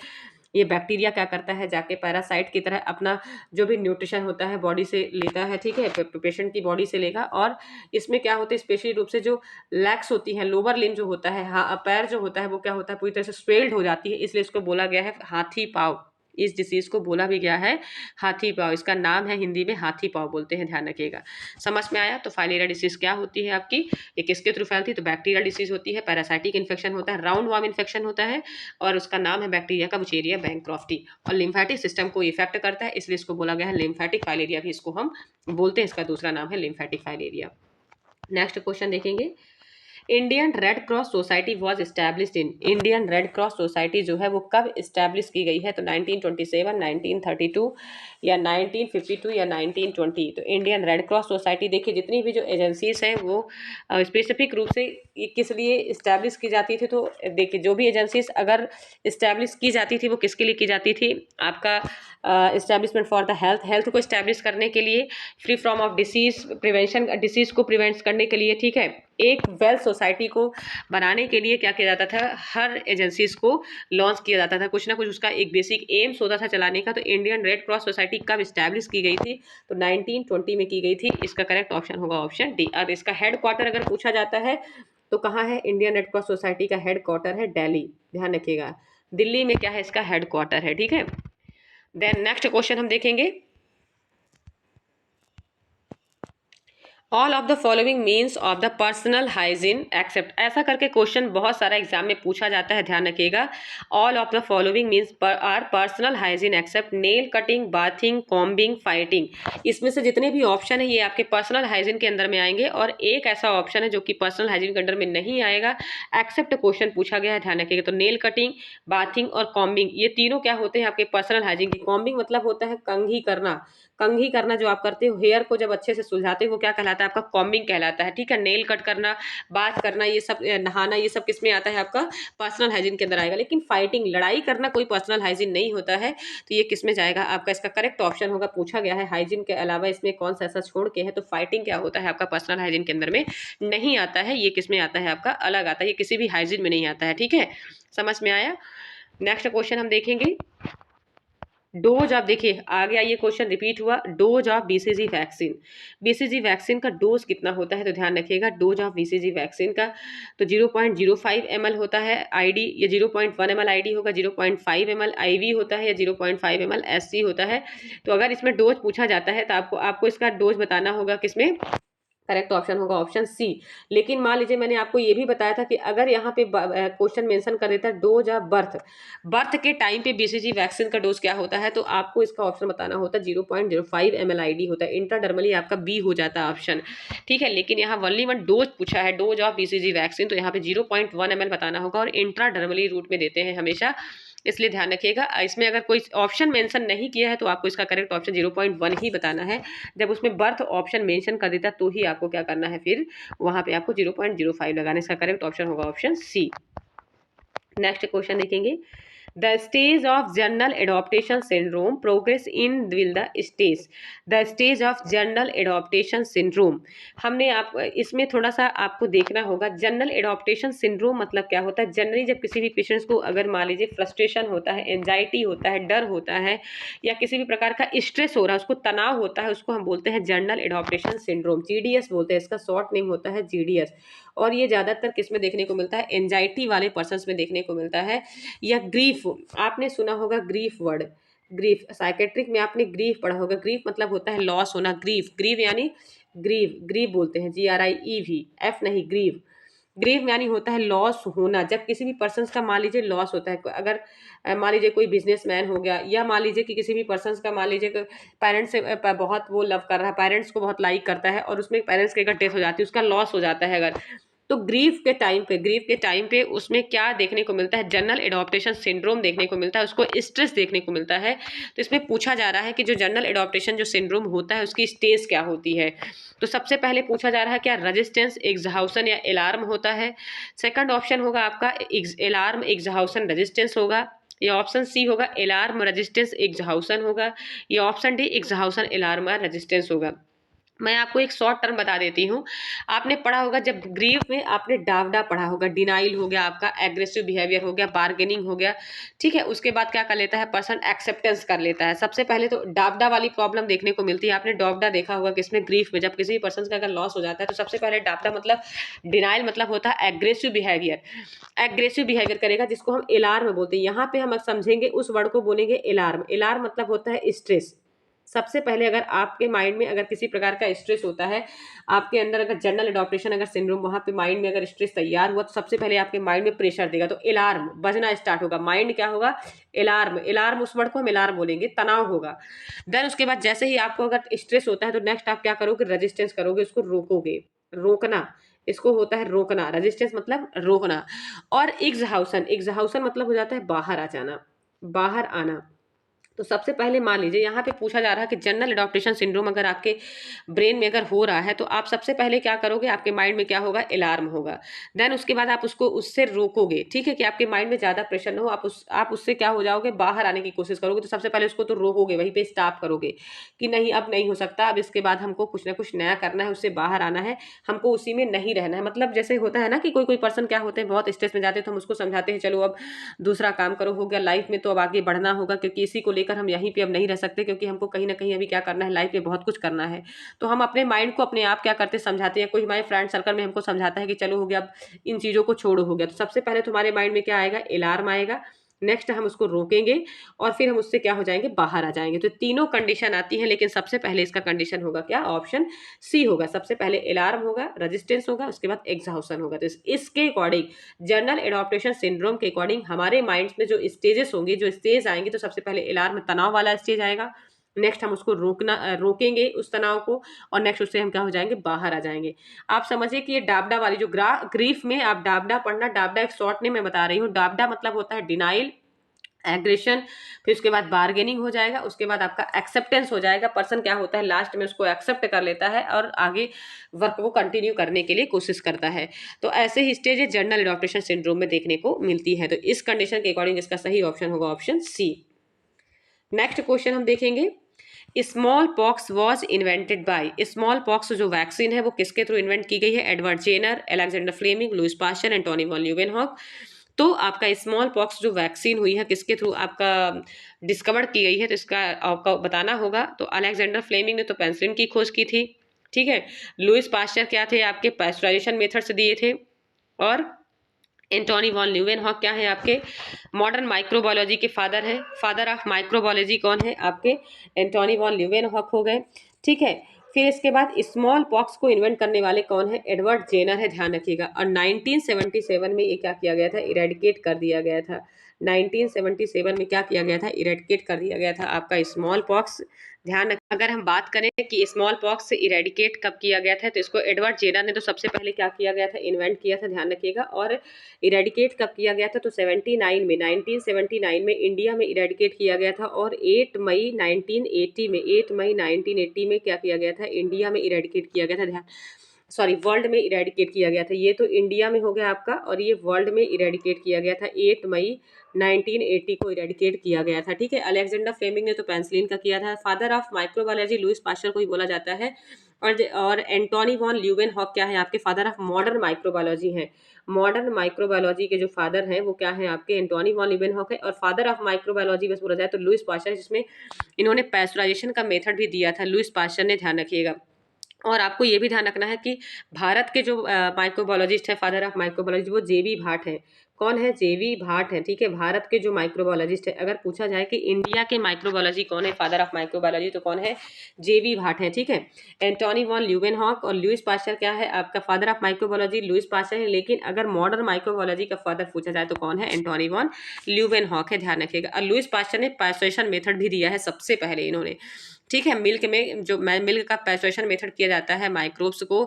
ये बैक्टीरिया क्या करता है, जाके पैरासाइट की तरह अपना जो भी न्यूट्रिशन होता है बॉडी से लेता है, ठीक है, पेशेंट की बॉडी से लेगा। और इसमें क्या होता है, स्पेशली रूप से जो लैग्स होती हैं, लोअर लिम्ब जो होता है, हाँ पैर जो होता है, वो क्या होता है, पूरी तरह से स्वेल्ड हो जाती है, इसलिए इसको बोला गया है हाथी पाँव। इस डिसीज को बोला भी गया है हाथी पाँव, इसका नाम है हिंदी में हाथी पाँव बोलते हैं, ध्यान रखिएगा। समझ में आया। तो फाइलेरिया डिसीज क्या होती है आपकी, ये किसके थ्रू फैलती है, तो बैक्टीरियल डिसीज होती है, पैरासाइटिक इन्फेक्शन होता है, राउंड वॉर्म इन्फेक्शन होता है और उसका नाम है बैक्टीरिया का वुचेरिया बैंक्रॉफ्टी। और लिम्फेटिक सिस्टम को इफेक्ट करता है, इसलिए इसको बोला गया है लिम्फेटिक फाइलेरिया भी इसको हम बोलते हैं, इसका दूसरा नाम है लिम्फेटिक फाइलेरिया। नेक्स्ट क्वेश्चन देखेंगे, Indian red cross society was established in, Indian red cross society जो है वो कब इस्टेब्लिश की गई है, तो 1927, 1932 या 1952 या 1920। तो इंडियन रेड क्रॉस सोसाइटी, देखिए जितनी भी जो एजेंसीज हैं वो स्पेसिफिक रूप से किस लिए इस्टेब्लिश की जाती थी, तो देखिए जो भी एजेंसीज अगर इस्टेब्लिश की जाती थी वो किसके लिए की जाती थी, आपका establishment for the health, health को इस्टेब्लिश करने के लिए, free from of disease, prevention disease को प्रिवेंट करने के लिए, ठीक है, एक वेल सोसाइटी को बनाने के लिए क्या किया जाता था, हर एजेंसीज को लॉन्च किया जाता था, कुछ ना कुछ उसका एक बेसिक एम्स होता था चलाने का। तो इंडियन रेड क्रॉस सोसाइटी कब इस्टेब्लिश की गई थी, तो 1920 में की गई थी। इसका करेक्ट ऑप्शन होगा ऑप्शन डी। और इसका हेड क्वार्टर अगर पूछा जाता है तो कहाँ है, इंडियन रेड क्रॉस सोसाइटी का हेड क्वार्टर है दिल्ली, ध्यान रखिएगा, दिल्ली में क्या है, इसका हेड क्वार्टर है, ठीक है। देन नेक्स्ट क्वेश्चन हम देखेंगे, all of the following means of the personal hygiene except, ऐसा करके क्वेश्चन बहुत सारा एग्जाम में पूछा जाता है, ध्यान रखिएगा। All of the following means are personal hygiene except nail cutting, bathing, combing, fighting. इसमें से जितने भी ऑप्शन है ये आपके पर्सनल हाइजीन के अंदर में आएंगे और एक ऐसा ऑप्शन है जो कि पर्सनल हाइजीन के अंडर में नहीं आएगा, एक्सेप्ट क्वेश्चन पूछा गया है, ध्यान रखिएगा। तो नेल कटिंग, बाथिंग और कॉम्बिंग, ये तीनों क्या होते हैं आपके पर्सनल हाइजीन की। कॉम्बिंग मतलब होता है कंघी करना, कंघी करना जो आप करते हो, हेयर को जब अच्छे से सुलझाते हो वो क्या कहलाता है, आपका कॉम्बिंग कहलाता है, ठीक है। नेल कट करना, बात करना, ये सब, नहाना, ये सब किस में आता है, आपका पर्सनल हाइजीन के अंदर आएगा। लेकिन फाइटिंग, लड़ाई करना कोई पर्सनल हाइजीन नहीं होता है, तो ये किस में जाएगा आपका, इसका करेक्ट ऑप्शन होगा, पूछा गया है हाइजीन के अलावा इसमें कौन सा ऐसा छोड़ के है, तो फाइटिंग क्या होता है आपका पर्सनल हाइजीन के अंदर में नहीं आता है, ये किस में आता है आपका अलग आता है, ये किसी भी हाइजीन में नहीं आता है, ठीक है। समझ में आया। नेक्स्ट क्वेश्चन हम देखेंगे, डोज ऑफ, देखिए आ गया ये क्वेश्चन रिपीट हुआ, dose of BCG vaccine, BCG vaccine का डोज कितना होता है, तो ध्यान रखिएगा डोज ऑफ बीसीजी वैक्सीन का तो 0.05 ml होता है आईडी, ये 0.1 ml आईडी होगा, 0.5 ml आईवी होता है या 0.5 ml एससी होता है। तो अगर इसमें डोज पूछा जाता है तो आपको आपको इसका डोज बताना होगा, किसमें, करेक्ट ऑप्शन होगा ऑप्शन सी। लेकिन मान लीजिए मैंने आपको ये भी बताया था कि अगर यहाँ पे क्वेश्चन मेंशन कर देता है डोज ऑफ बर्थ, बर्थ के टाइम पे बीसीजी वैक्सीन का डोज क्या होता है, तो आपको इसका ऑप्शन बताना होता है 0.05 ml आईडी होता है, इंट्राडर्मली आपका बी हो जाता है ऑप्शन, ठीक है। लेकिन यहाँ ओनली वन डोज पूछा है, डोज ऑफ बीसीजी वैक्सीन, तो यहाँ पे 0.1 ml बताना होगा और इंट्राडर्मली रूट में देते हैं हमेशा, इसलिए ध्यान रखिएगा। इसमें अगर कोई ऑप्शन मेंशन नहीं किया है तो आपको इसका करेक्ट ऑप्शन 0.1 ही बताना है, जब उसमें बर्थ ऑप्शन मेंशन कर देता तो ही आपको क्या करना है, फिर वहां पे आपको 0.05 लगाना, इसका करेक्ट ऑप्शन होगा ऑप्शन सी। नेक्स्ट क्वेश्चन देखेंगे, the stage of general adaptation syndrome progress in will the stage, the stage of general adaptation syndrome, हमने आप इसमें थोड़ा सा आपको देखना होगा, जनरल एडॉप्टेशन सिंड्रोम मतलब क्या होता है। जनरली जब किसी भी पेशेंट्स को अगर मान लीजिए फ्रस्ट्रेशन होता है, एंजाइटी होता है, डर होता है या किसी भी प्रकार का स्ट्रेस हो रहा है, उसको तनाव होता है, उसको हम बोलते हैं जनरल एडॉप्टेशन सिंड्रोम, जीडीएस बोलते हैं, इसका शॉर्ट नेम होता है जीडीएस। और ये ज़्यादातर किस में देखने को मिलता है, एंजाइटी वाले पर्सन में देखने को मिलता है, या ग्रीफ, आपने सुना होगा ग्रीफ वर्ड, ग्रीफ साइकेट्रिक में आपने ग्रीफ पढ़ा होगा, ग्रीफ मतलब होता है लॉस होना, ग्रीफ, ग्रीव यानी ग्रीव, ग्रीव बोलते हैं GRIEV, एफ नहीं, ग्रीव, ग्रीव यानी होता है लॉस होना। जब किसी भी पर्सन का मान लीजिए लॉस होता है, अगर मान लीजिए कोई बिजनेसमैन हो गया, या मान लीजिए कि किसी भी पर्सन का मान लीजिए पेरेंट्स से बहुत वो लव कर रहा है, पेरेंट्स को बहुत लाइक करता है और उसमें पेरेंट्स की अगर डेथ हो जाती है, उसका लॉस हो जाता है अगर, तो ग्रीफ के टाइम पे उसमें क्या देखने को मिलता है, जनरल एडॉप्टेशन सिंड्रोम देखने को मिलता है, उसको स्ट्रेस देखने को मिलता है। तो इसमें पूछा जा रहा है कि जो जनरल एडॉप्टेशन जो सिंड्रोम होता है उसकी स्टेज क्या होती है। तो सबसे पहले पूछा जा रहा है क्या रेजिस्टेंस एग्जाउशन या अलार्म होता है। सेकंड ऑप्शन होगा आपका अलार्म एग्जाउशन रेजिस्टेंस होगा, या ऑप्शन सी होगा अलार्म रेजिस्टेंस एग्जाउशन होगा, या ऑप्शन डी एग्जाउशन अलार्म रेजिस्टेंस होगा। मैं आपको एक शॉर्ट टर्म बता देती हूँ। आपने पढ़ा होगा जब ग्रीफ में आपने डावडा पढ़ा होगा, डिनाइल हो गया आपका, एग्रेसिव बिहेवियर हो गया, बार्गेनिंग हो गया, ठीक है। उसके बाद क्या कर लेता है पर्सन, एक्सेप्टेंस कर लेता है। सबसे पहले तो डावडा वाली प्रॉब्लम देखने को मिलती है। आपने डावडा देखा होगा किसमें, ग्रीफ में। जब किसी पर्सन का अगर लॉस हो जाता है तो सबसे पहले डावडा मतलब डिनाइल मतलब होता है एग्रेसिव बिहेवियर। एग्रेसिव बिहेवियर करेगा जिसको हम अलार्म बोलते हैं। यहाँ पे हम समझेंगे उस वर्ड को बोलेंगे अलार्म। अलार्म मतलब होता है स्ट्रेस। सबसे पहले अगर आपके माइंड में अगर किसी प्रकार का स्ट्रेस होता है, आपके अंदर अगर जनरल एडॉप्टेशन अगर सिंड्रोम, वहां पे माइंड में अगर स्ट्रेस तैयार हुआ तो सबसे पहले आपके माइंड में प्रेशर देगा, तो अलार्म बजना स्टार्ट होगा। माइंड क्या होगा, अलार्म। अलार्म उस वर्ड को हम अलार्म बोलेंगे, तनाव होगा। देन उसके बाद जैसे ही आपको अगर स्ट्रेस होता है तो नेक्स्ट आप क्या करोगे, रेजिस्टेंस करोगे, उसको रोकोगे, रोकना। इसको होता है रोकना, रेजिस्टेंस मतलब रोकना। और एग्जहाउसन, एग्जहाउसन मतलब हो जाता है बाहर आ जाना, बाहर आना। तो सबसे पहले मान लीजिए यहाँ पे पूछा जा रहा है कि जनरल एडॉप्टेशन सिंड्रोम अगर आपके ब्रेन में अगर हो रहा है तो आप सबसे पहले क्या करोगे, आपके माइंड में क्या होगा, अलार्म होगा। देन उसके बाद आप उसको उससे रोकोगे, ठीक है, कि आपके माइंड में ज्यादा प्रेशर ना हो, आप उससे क्या हो जाओगे, बाहर आने की कोशिश करोगे। तो सबसे पहले उसको तो रोकोगे, वहीं पे स्टॉप करोगे कि नहीं अब नहीं हो सकता, अब इसके बाद हमको कुछ ना कुछ नया करना है, उससे बाहर आना है, हमको उसी में नहीं रहना है। मतलब जैसे होता है ना कि कोई कोई पर्सन क्या होते हैं बहुत स्ट्रेस में जाते हैं तो हम उसको समझाते हैं चलो अब दूसरा काम करो, हो गया लाइफ में तो अब आगे बढ़ना होगा, क्योंकि इसी को लेकर हम यहीं पे अब नहीं रह सकते, क्योंकि हमको कहीं ना कहीं अभी क्या करना है, लाइफ में बहुत कुछ करना है। तो हम अपने माइंड को अपने आप क्या करते समझाते हैं। कोई हमारे फ्रेंड सर्कल में हमको समझाता है कि चलो हो गया अब इन चीजों को छोड़ो, हो गया। तो सबसे पहले तुम्हारे माइंड में क्या आएगा, अलार्म आएगा। नेक्स्ट हम उसको रोकेंगे और फिर हम उससे क्या हो जाएंगे, बाहर आ जाएंगे। तो तीनों कंडीशन आती है, लेकिन सबसे पहले इसका कंडीशन होगा क्या, ऑप्शन सी होगा। सबसे पहले अलार्म होगा, रेजिस्टेंस होगा, उसके बाद एग्जॉशन होगा। तो इसके अकॉर्डिंग जनरल एडॉप्टेशन सिंड्रोम के अकॉर्डिंग हमारे माइंड में जो स्टेजेस होंगे, जो स्टेज आएंगे, तो सबसे पहले अलार्म तनाव वाला स्टेज आएगा। नेक्स्ट हम उसको रोकेंगे उस तनाव को, और नेक्स्ट उससे हम क्या हो जाएंगे, बाहर आ जाएंगे। आप समझिए कि ये डाबडा वाली जो ग्रीफ में आप डाबडा पढ़ना, डाबडा एक शॉर्ट नेम मैं बता रही हूँ। डाबडा मतलब होता है डिनाइल, एग्रेशन, फिर उसके बाद बार्गेनिंग हो जाएगा, उसके बाद आपका एक्सेप्टेंस हो जाएगा। पर्सन क्या होता है लास्ट में उसको एक्सेप्ट कर लेता है और आगे वर्क को कंटिन्यू करने के लिए कोशिश करता है। तो ऐसे ही स्टेज है जनरल एडॉप्टेशन सिंड्रोम में देखने को मिलती है। तो इस कंडीशन के अकॉर्डिंग इसका सही ऑप्शन होगा ऑप्शन सी। नेक्स्ट क्वेश्चन हम देखेंगे, smallpox was invented by, smallpox जो वैक्सीन है वो किसके थ्रू इन्वेंट की गई है, Edward Jenner, Alexander Fleming, Louis Pasteur, Antonie van Leeuwenhoek. तो आपका स्मॉल पॉक्स जो वैक्सीन हुई है किसके थ्रू आपका डिस्कवर की गई है, तो इसका आपका बताना होगा। तो अलेक्जेंडर फ्लेमिंग ने तो पेंसिलिन की खोज की थी, ठीक है। लुइस पास्चर क्या थे आपके, पैस्चराइजेशन मेथड्स दिए थे। और एंटोनी वॉन ल्यूवेनहॉक क्या है आपके मॉडर्न माइक्रोबायोलॉजी के फादर है। फादर ऑफ माइक्रोबायोलॉजी कौन है आपके, एंटोनी वॉन ल्यूवेनहॉक हो गए, ठीक है। फिर इसके बाद स्मॉल पॉक्स को इन्वेंट करने वाले कौन है, एडवर्ड जेनर है, ध्यान रखिएगा। और 1977 में ये क्या किया गया था, इरेडिकेट कर दिया गया था। 1977 में क्या किया गया था, इरेडिकेट कर दिया गया था आपका स्मॉल पॉक्स। ध्यान रख, अगर हम बात करें कि स्मॉल पॉक्स से इरेडिकेट कब किया गया था, तो इसको एडवर्ड जेनर ने तो सबसे पहले क्या किया गया था, इन्वेंट किया था, ध्यान रखिएगा। और इरेडिकेट कब किया गया था, तो 79 में, 1979 में इंडिया में इरेडिकेट किया गया था। और 8 मई 1980 में, 8 मई 1980 में क्या किया गया था, इंडिया में इरेडिकेट किया गया था। ध्यान, सॉरी, वर्ल्ड में इरेडिकेट किया गया था। ये तो इंडिया में हो गया आपका, और ये वर्ल्ड में इरेडिकेट किया गया था। 8 मई 1980 को इरेडिकेट किया गया था, ठीक है। अलेक्जेंडर फ्लेमिंग ने तो पेंसिलिन का किया था। Father of microbiology Louis Pasteur को ही बोला जाता है। और एंटोनी वॉन ल्यूवेनहॉक क्या है आपके फादर ऑफ मॉडर्न माइक्रोबायोलॉजी हैं। मॉडर्न माइक्रोबायोलॉजी के जो फादर हैं वो क्या है आपके, एंटोनी वॉन ल्यूवेनहॉक है। और फादर ऑफ माइक्रोबायोलॉजी बस बोला जाए तो लुइस पास्चर, जिसमें इन्होंने पैस्चराइजेशन का मेथड भी दिया था, लुइस पास्चर ने, ध्यान रखिएगा। और आपको ये भी ध्यान रखना है कि भारत के जो माइक्रोबायोलॉजिस्ट है, फादर ऑफ माइक्रोबायोलॉजी, वो जेबी भाट है। कौन है, जेबी भाट है, ठीक है। भारत के जो माइक्रोबायोलॉजिस्ट है, अगर पूछा जाए कि इंडिया के माइक्रोबायोलॉजी कौन है, फादर ऑफ माइक्रोबायोलॉजी, तो कौन है, जेबी भाट है, ठीक है। एंटोनी वॉन ल्यूवेनहॉक और लुइस पास्चर क्या है आपका father of microbiology, Louis Pasteur है। लेकिन अगर मॉडर्न माइक्रोबायोलॉजी का फादर पूछा जाए तो कौन है, एंटोनी वॉन ल्यूवेनहॉक है, ध्यान रखिएगा। और लुइस पास्चर ने पैस्चराइजेशन मेथड भी दिया है सबसे पहले इन्होंने। ठीक है। मिल्क में जो मिल्क का पैस्चुरेशन मेथड किया जाता है माइक्रोब्स को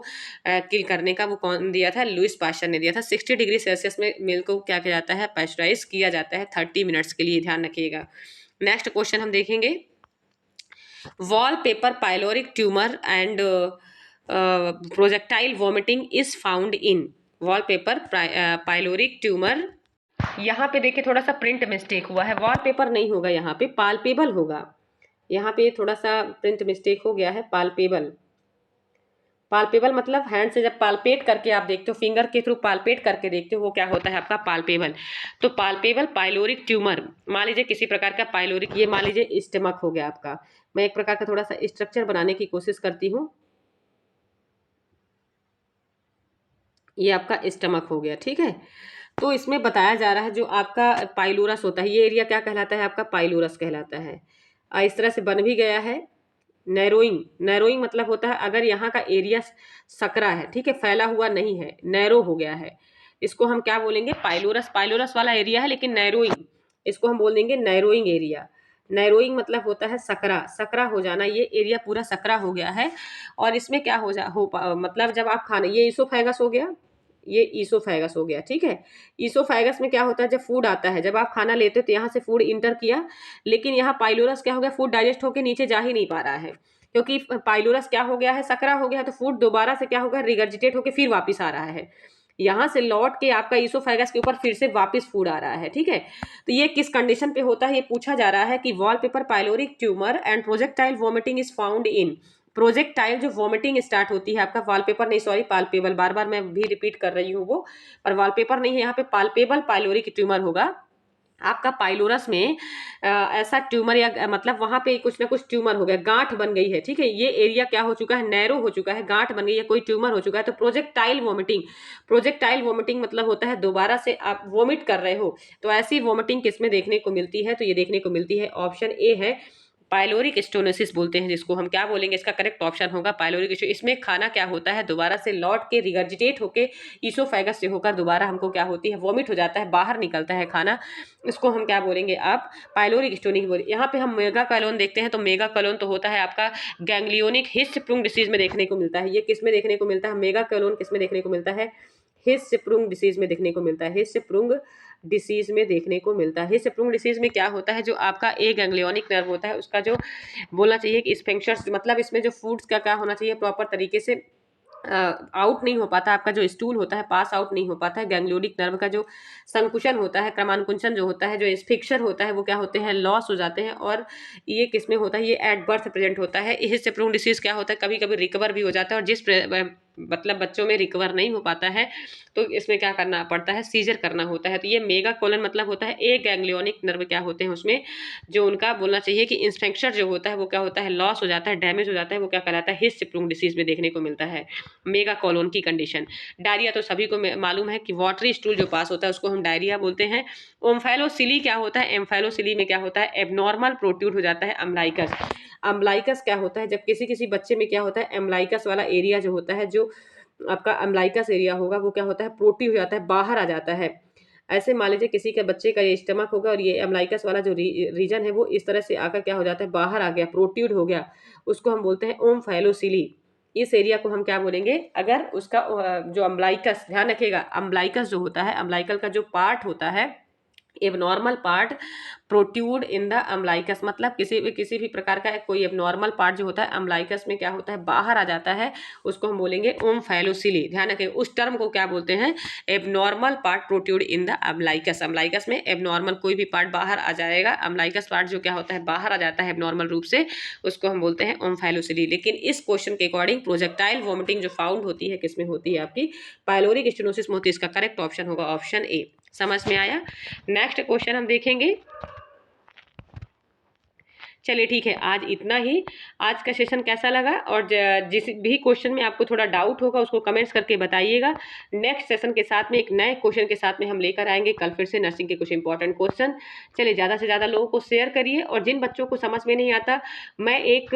किल करने का, वो कौन दिया था? लुईस पास्चर ने दिया था। 60 डिग्री सेल्सियस में मिल्क को क्या किया जाता है? पैस्चराइज किया जाता है 30 मिनट्स के लिए, ध्यान रखिएगा। नेक्स्ट क्वेश्चन हम देखेंगे, wallpaper pyloric tumour and projectile vomiting is found in. Wallpaper pyloric tumour, यहाँ पे देखिए थोड़ा सा प्रिंट मिस्टेक हुआ है, वॉलपेपर नहीं होगा, यहाँ पे पाल्पेबल होगा। यहाँ पे थोड़ा सा प्रिंट मिस्टेक हो गया है, पाल्पेबल। पाल्पेबल मतलब हैंड से जब पाल्पेट करके आप देखते हो, फिंगर के थ्रू पाल्पेट करके देखते हो, वो क्या होता है आपका? पाल्पेबल। तो पाल्पेबल पाइलोरिक ट्यूमर, मान लीजिए किसी प्रकार का पाइलोरिक, ये मान लीजिए स्टमक हो गया आपका। मैं एक प्रकार का थोड़ा सा स्ट्रक्चर बनाने की कोशिश करती हूँ। ये आपका स्टमक हो गया, ठीक है। तो इसमें बताया जा रहा है जो आपका पाइलोरस होता है, ये एरिया क्या कहलाता है? आपका पाइलोरस कहलाता है। इस तरह से बन भी गया है। नैरोइंग, नैरोइंग मतलब होता है अगर यहाँ का एरिया सकरा है, ठीक है, फैला हुआ नहीं है, नैरो हो गया है, इसको हम क्या बोलेंगे? पाइलोरस। पाइलोरस वाला एरिया है लेकिन नैरोइंग, इसको हम बोल देंगे नैरोइंग एरिया। नैरोइंग मतलब होता है सकरा, सकरा हो जाना, ये एरिया पूरा सकरा हो गया है। और इसमें क्या मतलब जब आप खाने, ये ईसोफेगस हो गया, ये ईसोफेगस हो गया, ठीक है। ईसोफेगस में क्या होता है? जब फूड आता है, जब आप खाना लेते हो तो यहाँ से फूड इंटर किया, लेकिन यहाँ पाइलोरस क्या हो गया? फूड डाइजेस्ट होकर नीचे जा ही नहीं पा रहा है, क्योंकि पाइलोरस क्या हो गया है? सकरा हो गया है। तो फूड दोबारा से क्या होगा? रिगर्जिटेट होकर फिर वापस आ रहा है, यहाँ से लौट के आपका ईसोफेगस के ऊपर फिर से वापस फूड आ रहा है, ठीक है। तो ये किस कंडीशन पे होता है? ये पूछा जा रहा है कि wallpaper pyloric tumour and projectile vomiting is found in. Projectile जो वॉमिटिंग स्टार्ट होती है आपका, वॉलपेपर नहीं, सॉरी, पाल्पेबल, बार बार मैं भी रिपीट कर रही हूँ वो, पर वॉलपेपर नहीं है, यहाँ पे पाल्पेबल पाइलोरिक ट्यूमर होगा आपका। पाइलोरस में ऐसा ट्यूमर या मतलब वहां पे कुछ ना कुछ ट्यूमर हो गया, गांठ बन गई है, ठीक है। ये एरिया क्या हो चुका है? नैरो हो चुका है, गांठ बन गई है, कोई ट्यूमर हो चुका है। तो प्रोजेक्टाइल वोमिटिंग, प्रोजेक्टाइल वोमिटिंग मतलब होता है दोबारा से आप वोमिट कर रहे हो। तो ऐसी वोमिटिंग किसमें देखने को मिलती है? तो ये देखने को मिलती है, ऑप्शन ए है, पाइलोरिक स्टोनोसिस बोलते हैं जिसको हम, क्या बोलेंगे? इसका करेक्ट ऑप्शन होगा पाइलोरिक स्टोन। इसमें खाना क्या होता है? दोबारा से लौट के रिगर्जिटेट होके ईसोफेगस से होकर दोबारा हमको क्या होती है? वॉमिट हो जाता है, बाहर निकलता है खाना। इसको हम क्या बोलेंगे? आप पाइलोरिक स्टोनिक बोले। यहाँ पे हम मेगा कॉलोन देखते हैं, तो मेगा कॉलोन तो होता है आपका गैंग्लियोनिक हिस्टस्प्रुंग डिसीज में देखने को मिलता है। ये किस में देखने को मिलता है? मेगा कॉलोन किस में देखने को मिलता है? हिस्टस्प्रुंग डिसीज में देखने को मिलता है, हिस्टस्प्रुंग डिसीज में देखने को मिलता है। हिस्टस्प्रुंग डिसीज में क्या होता है? जो आपका ए गैंग्लियोनिक नर्व होता है उसका जो बोलना चाहिए कि स्फिंक्टर्स, मतलब इसमें जो फूड्स का क्या होना चाहिए? प्रॉपर तरीके से आउट नहीं हो पाता, आपका जो स्टूल होता है पास आउट नहीं हो पाता है। गैंग्लियोनिक नर्व का जो संकुचन होता है, क्रमानुकुंचन जो होता है, जो स्फिक्चर होता है, वो क्या होते हैं? लॉस हो जाते हैं। और ये किसमें होता है? ये एट बर्थ प्रेजेंट होता है। हिस्टस्प्रुंग डिसीज क्या होता है? कभी कभी रिकवर भी हो जाता है, और मतलब बच्चों में रिकवर नहीं हो पाता है तो इसमें क्या करना पड़ता है? सीजर करना होता है। तो ये मेगा कोलन मतलब होता है ए गैंग्लियोनिक नर्व क्या होते हैं उसमें, जो उनका बोलना चाहिए कि इंस्ट्रक्चर जो होता है वो क्या होता है? लॉस हो जाता है, डैमेज हो जाता है, वो क्या कहलाता है? हिस्टस्प्रुंग डिसीज में देखने को मिलता है मेगा कोलोन की कंडीशन। डायरिया तो सभी को मालूम है कि वाटरी स्टूल जो पास होता है उसको हम डायरिया बोलते हैं। ओम्फैलोसिली क्या होता है? एम्फैलोसिली में क्या होता है? एबनॉर्मल प्रोट्रूड हो जाता है अम्लाइकस। अम्लाइकस क्या होता है? जब किसी किसी बच्चे में क्या होता है? एम्लाइकस वाला एरिया जो होता है, जो आपका अम्लाइकस एरिया होगा, वो क्या होता है? प्रोट्रूड हो जाता है, बाहर आ जाता है। ऐसे मान लीजिए किसी के बच्चे का ये स्टमक होगा और ये अम्लाइकस वाला जो रीजन है वो इस तरह से आकर क्या हो जाता है? बाहर आ गया, प्रोट्रूड हो गया, उसको हम बोलते हैं ओम्फैलोसिली। इस एरिया को हम क्या बोलेंगे? अगर उसका जो अम्लाइकस, ध्यान रखिएगा, अम्लाइकस जो होता है, अम्लाइकल का जो पार्ट होता है, abnormal part protrude in the अम्लाइकस, मतलब किसी भी प्रकार का कोई एबनॉर्मल पार्ट जो होता है अम्लाइकस में क्या होता है? बाहर आ जाता है, उसको हम बोलेंगे ओम्फैलोसिली। ध्यान रखें, उस टर्म को क्या बोलते हैं? Abnormal part protrude in the umbilicus. Umbilicus में एबनॉर्मल कोई भी पार्ट बाहर आ जाएगा, अम्लाइकस पार्ट जो क्या होता है? बाहर आ जाता है एबनॉर्मल रूप से, उसको हम बोलते हैं ओम्फैलोसिली। लेकिन इस क्वेश्चन के अकॉर्डिंग प्रोजेक्टाइल वॉमिटिंग जो फाउंड होती है किसमें होती है? आपकी पाइलोरिक स्टेनोसिस में होती है। इसका करेक्ट ऑप्शन होगा ऑप्शन ए। समझ में आया? नेक्स्ट क्वेश्चन हम देखेंगे। चलिए ठीक है, आज इतना ही। आज का सेशन कैसा लगा, और जिस भी क्वेश्चन में आपको थोड़ा डाउट होगा उसको कमेंट्स करके बताइएगा। नेक्स्ट सेशन के साथ में एक नए क्वेश्चन के साथ में हम लेकर आएंगे कल फिर से नर्सिंग के कुछ इंपॉर्टेंट क्वेश्चन। चलिए, ज़्यादा से ज़्यादा लोगों को शेयर करिए, और जिन बच्चों को समझ में नहीं आता, मैं एक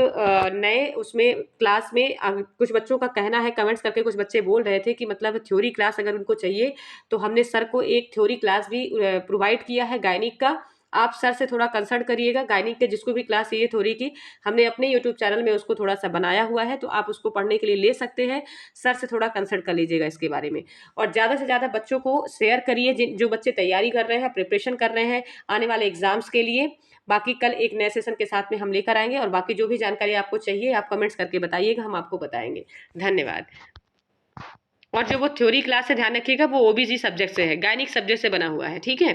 नए उसमें क्लास में कुछ बच्चों का कहना है, कमेंट्स करके कुछ बच्चे बोल रहे थे कि मतलब थ्योरी क्लास अगर उनको चाहिए, तो हमने सर को एक थ्योरी क्लास भी प्रोवाइड किया है गायनिक का, आप सर से थोड़ा कंसल्ट करिएगा। गायनिक के जिसको भी क्लास चाहिए थोड़ी की, हमने अपने यूट्यूब चैनल में उसको थोड़ा सा बनाया हुआ है, तो आप उसको पढ़ने के लिए ले सकते हैं। सर से थोड़ा कंसल्ट कर लीजिएगा इसके बारे में। और ज़्यादा से ज़्यादा बच्चों को शेयर करिए, जो बच्चे तैयारी कर रहे हैं, प्रिपरेशन कर रहे हैं आने वाले एग्जाम्स के लिए। बाकी कल एक नए सेशन के साथ में हम लेकर आएंगे, और बाकी जो भी जानकारी आपको चाहिए आप कमेंट्स करके बताइएगा, हम आपको बताएंगे। धन्यवाद। और जो वो थ्योरी क्लास है ध्यान रखिएगा, वो ओबीजी सब्जेक्ट से है, गायनिक सब्जेक्ट से बना हुआ है, ठीक है।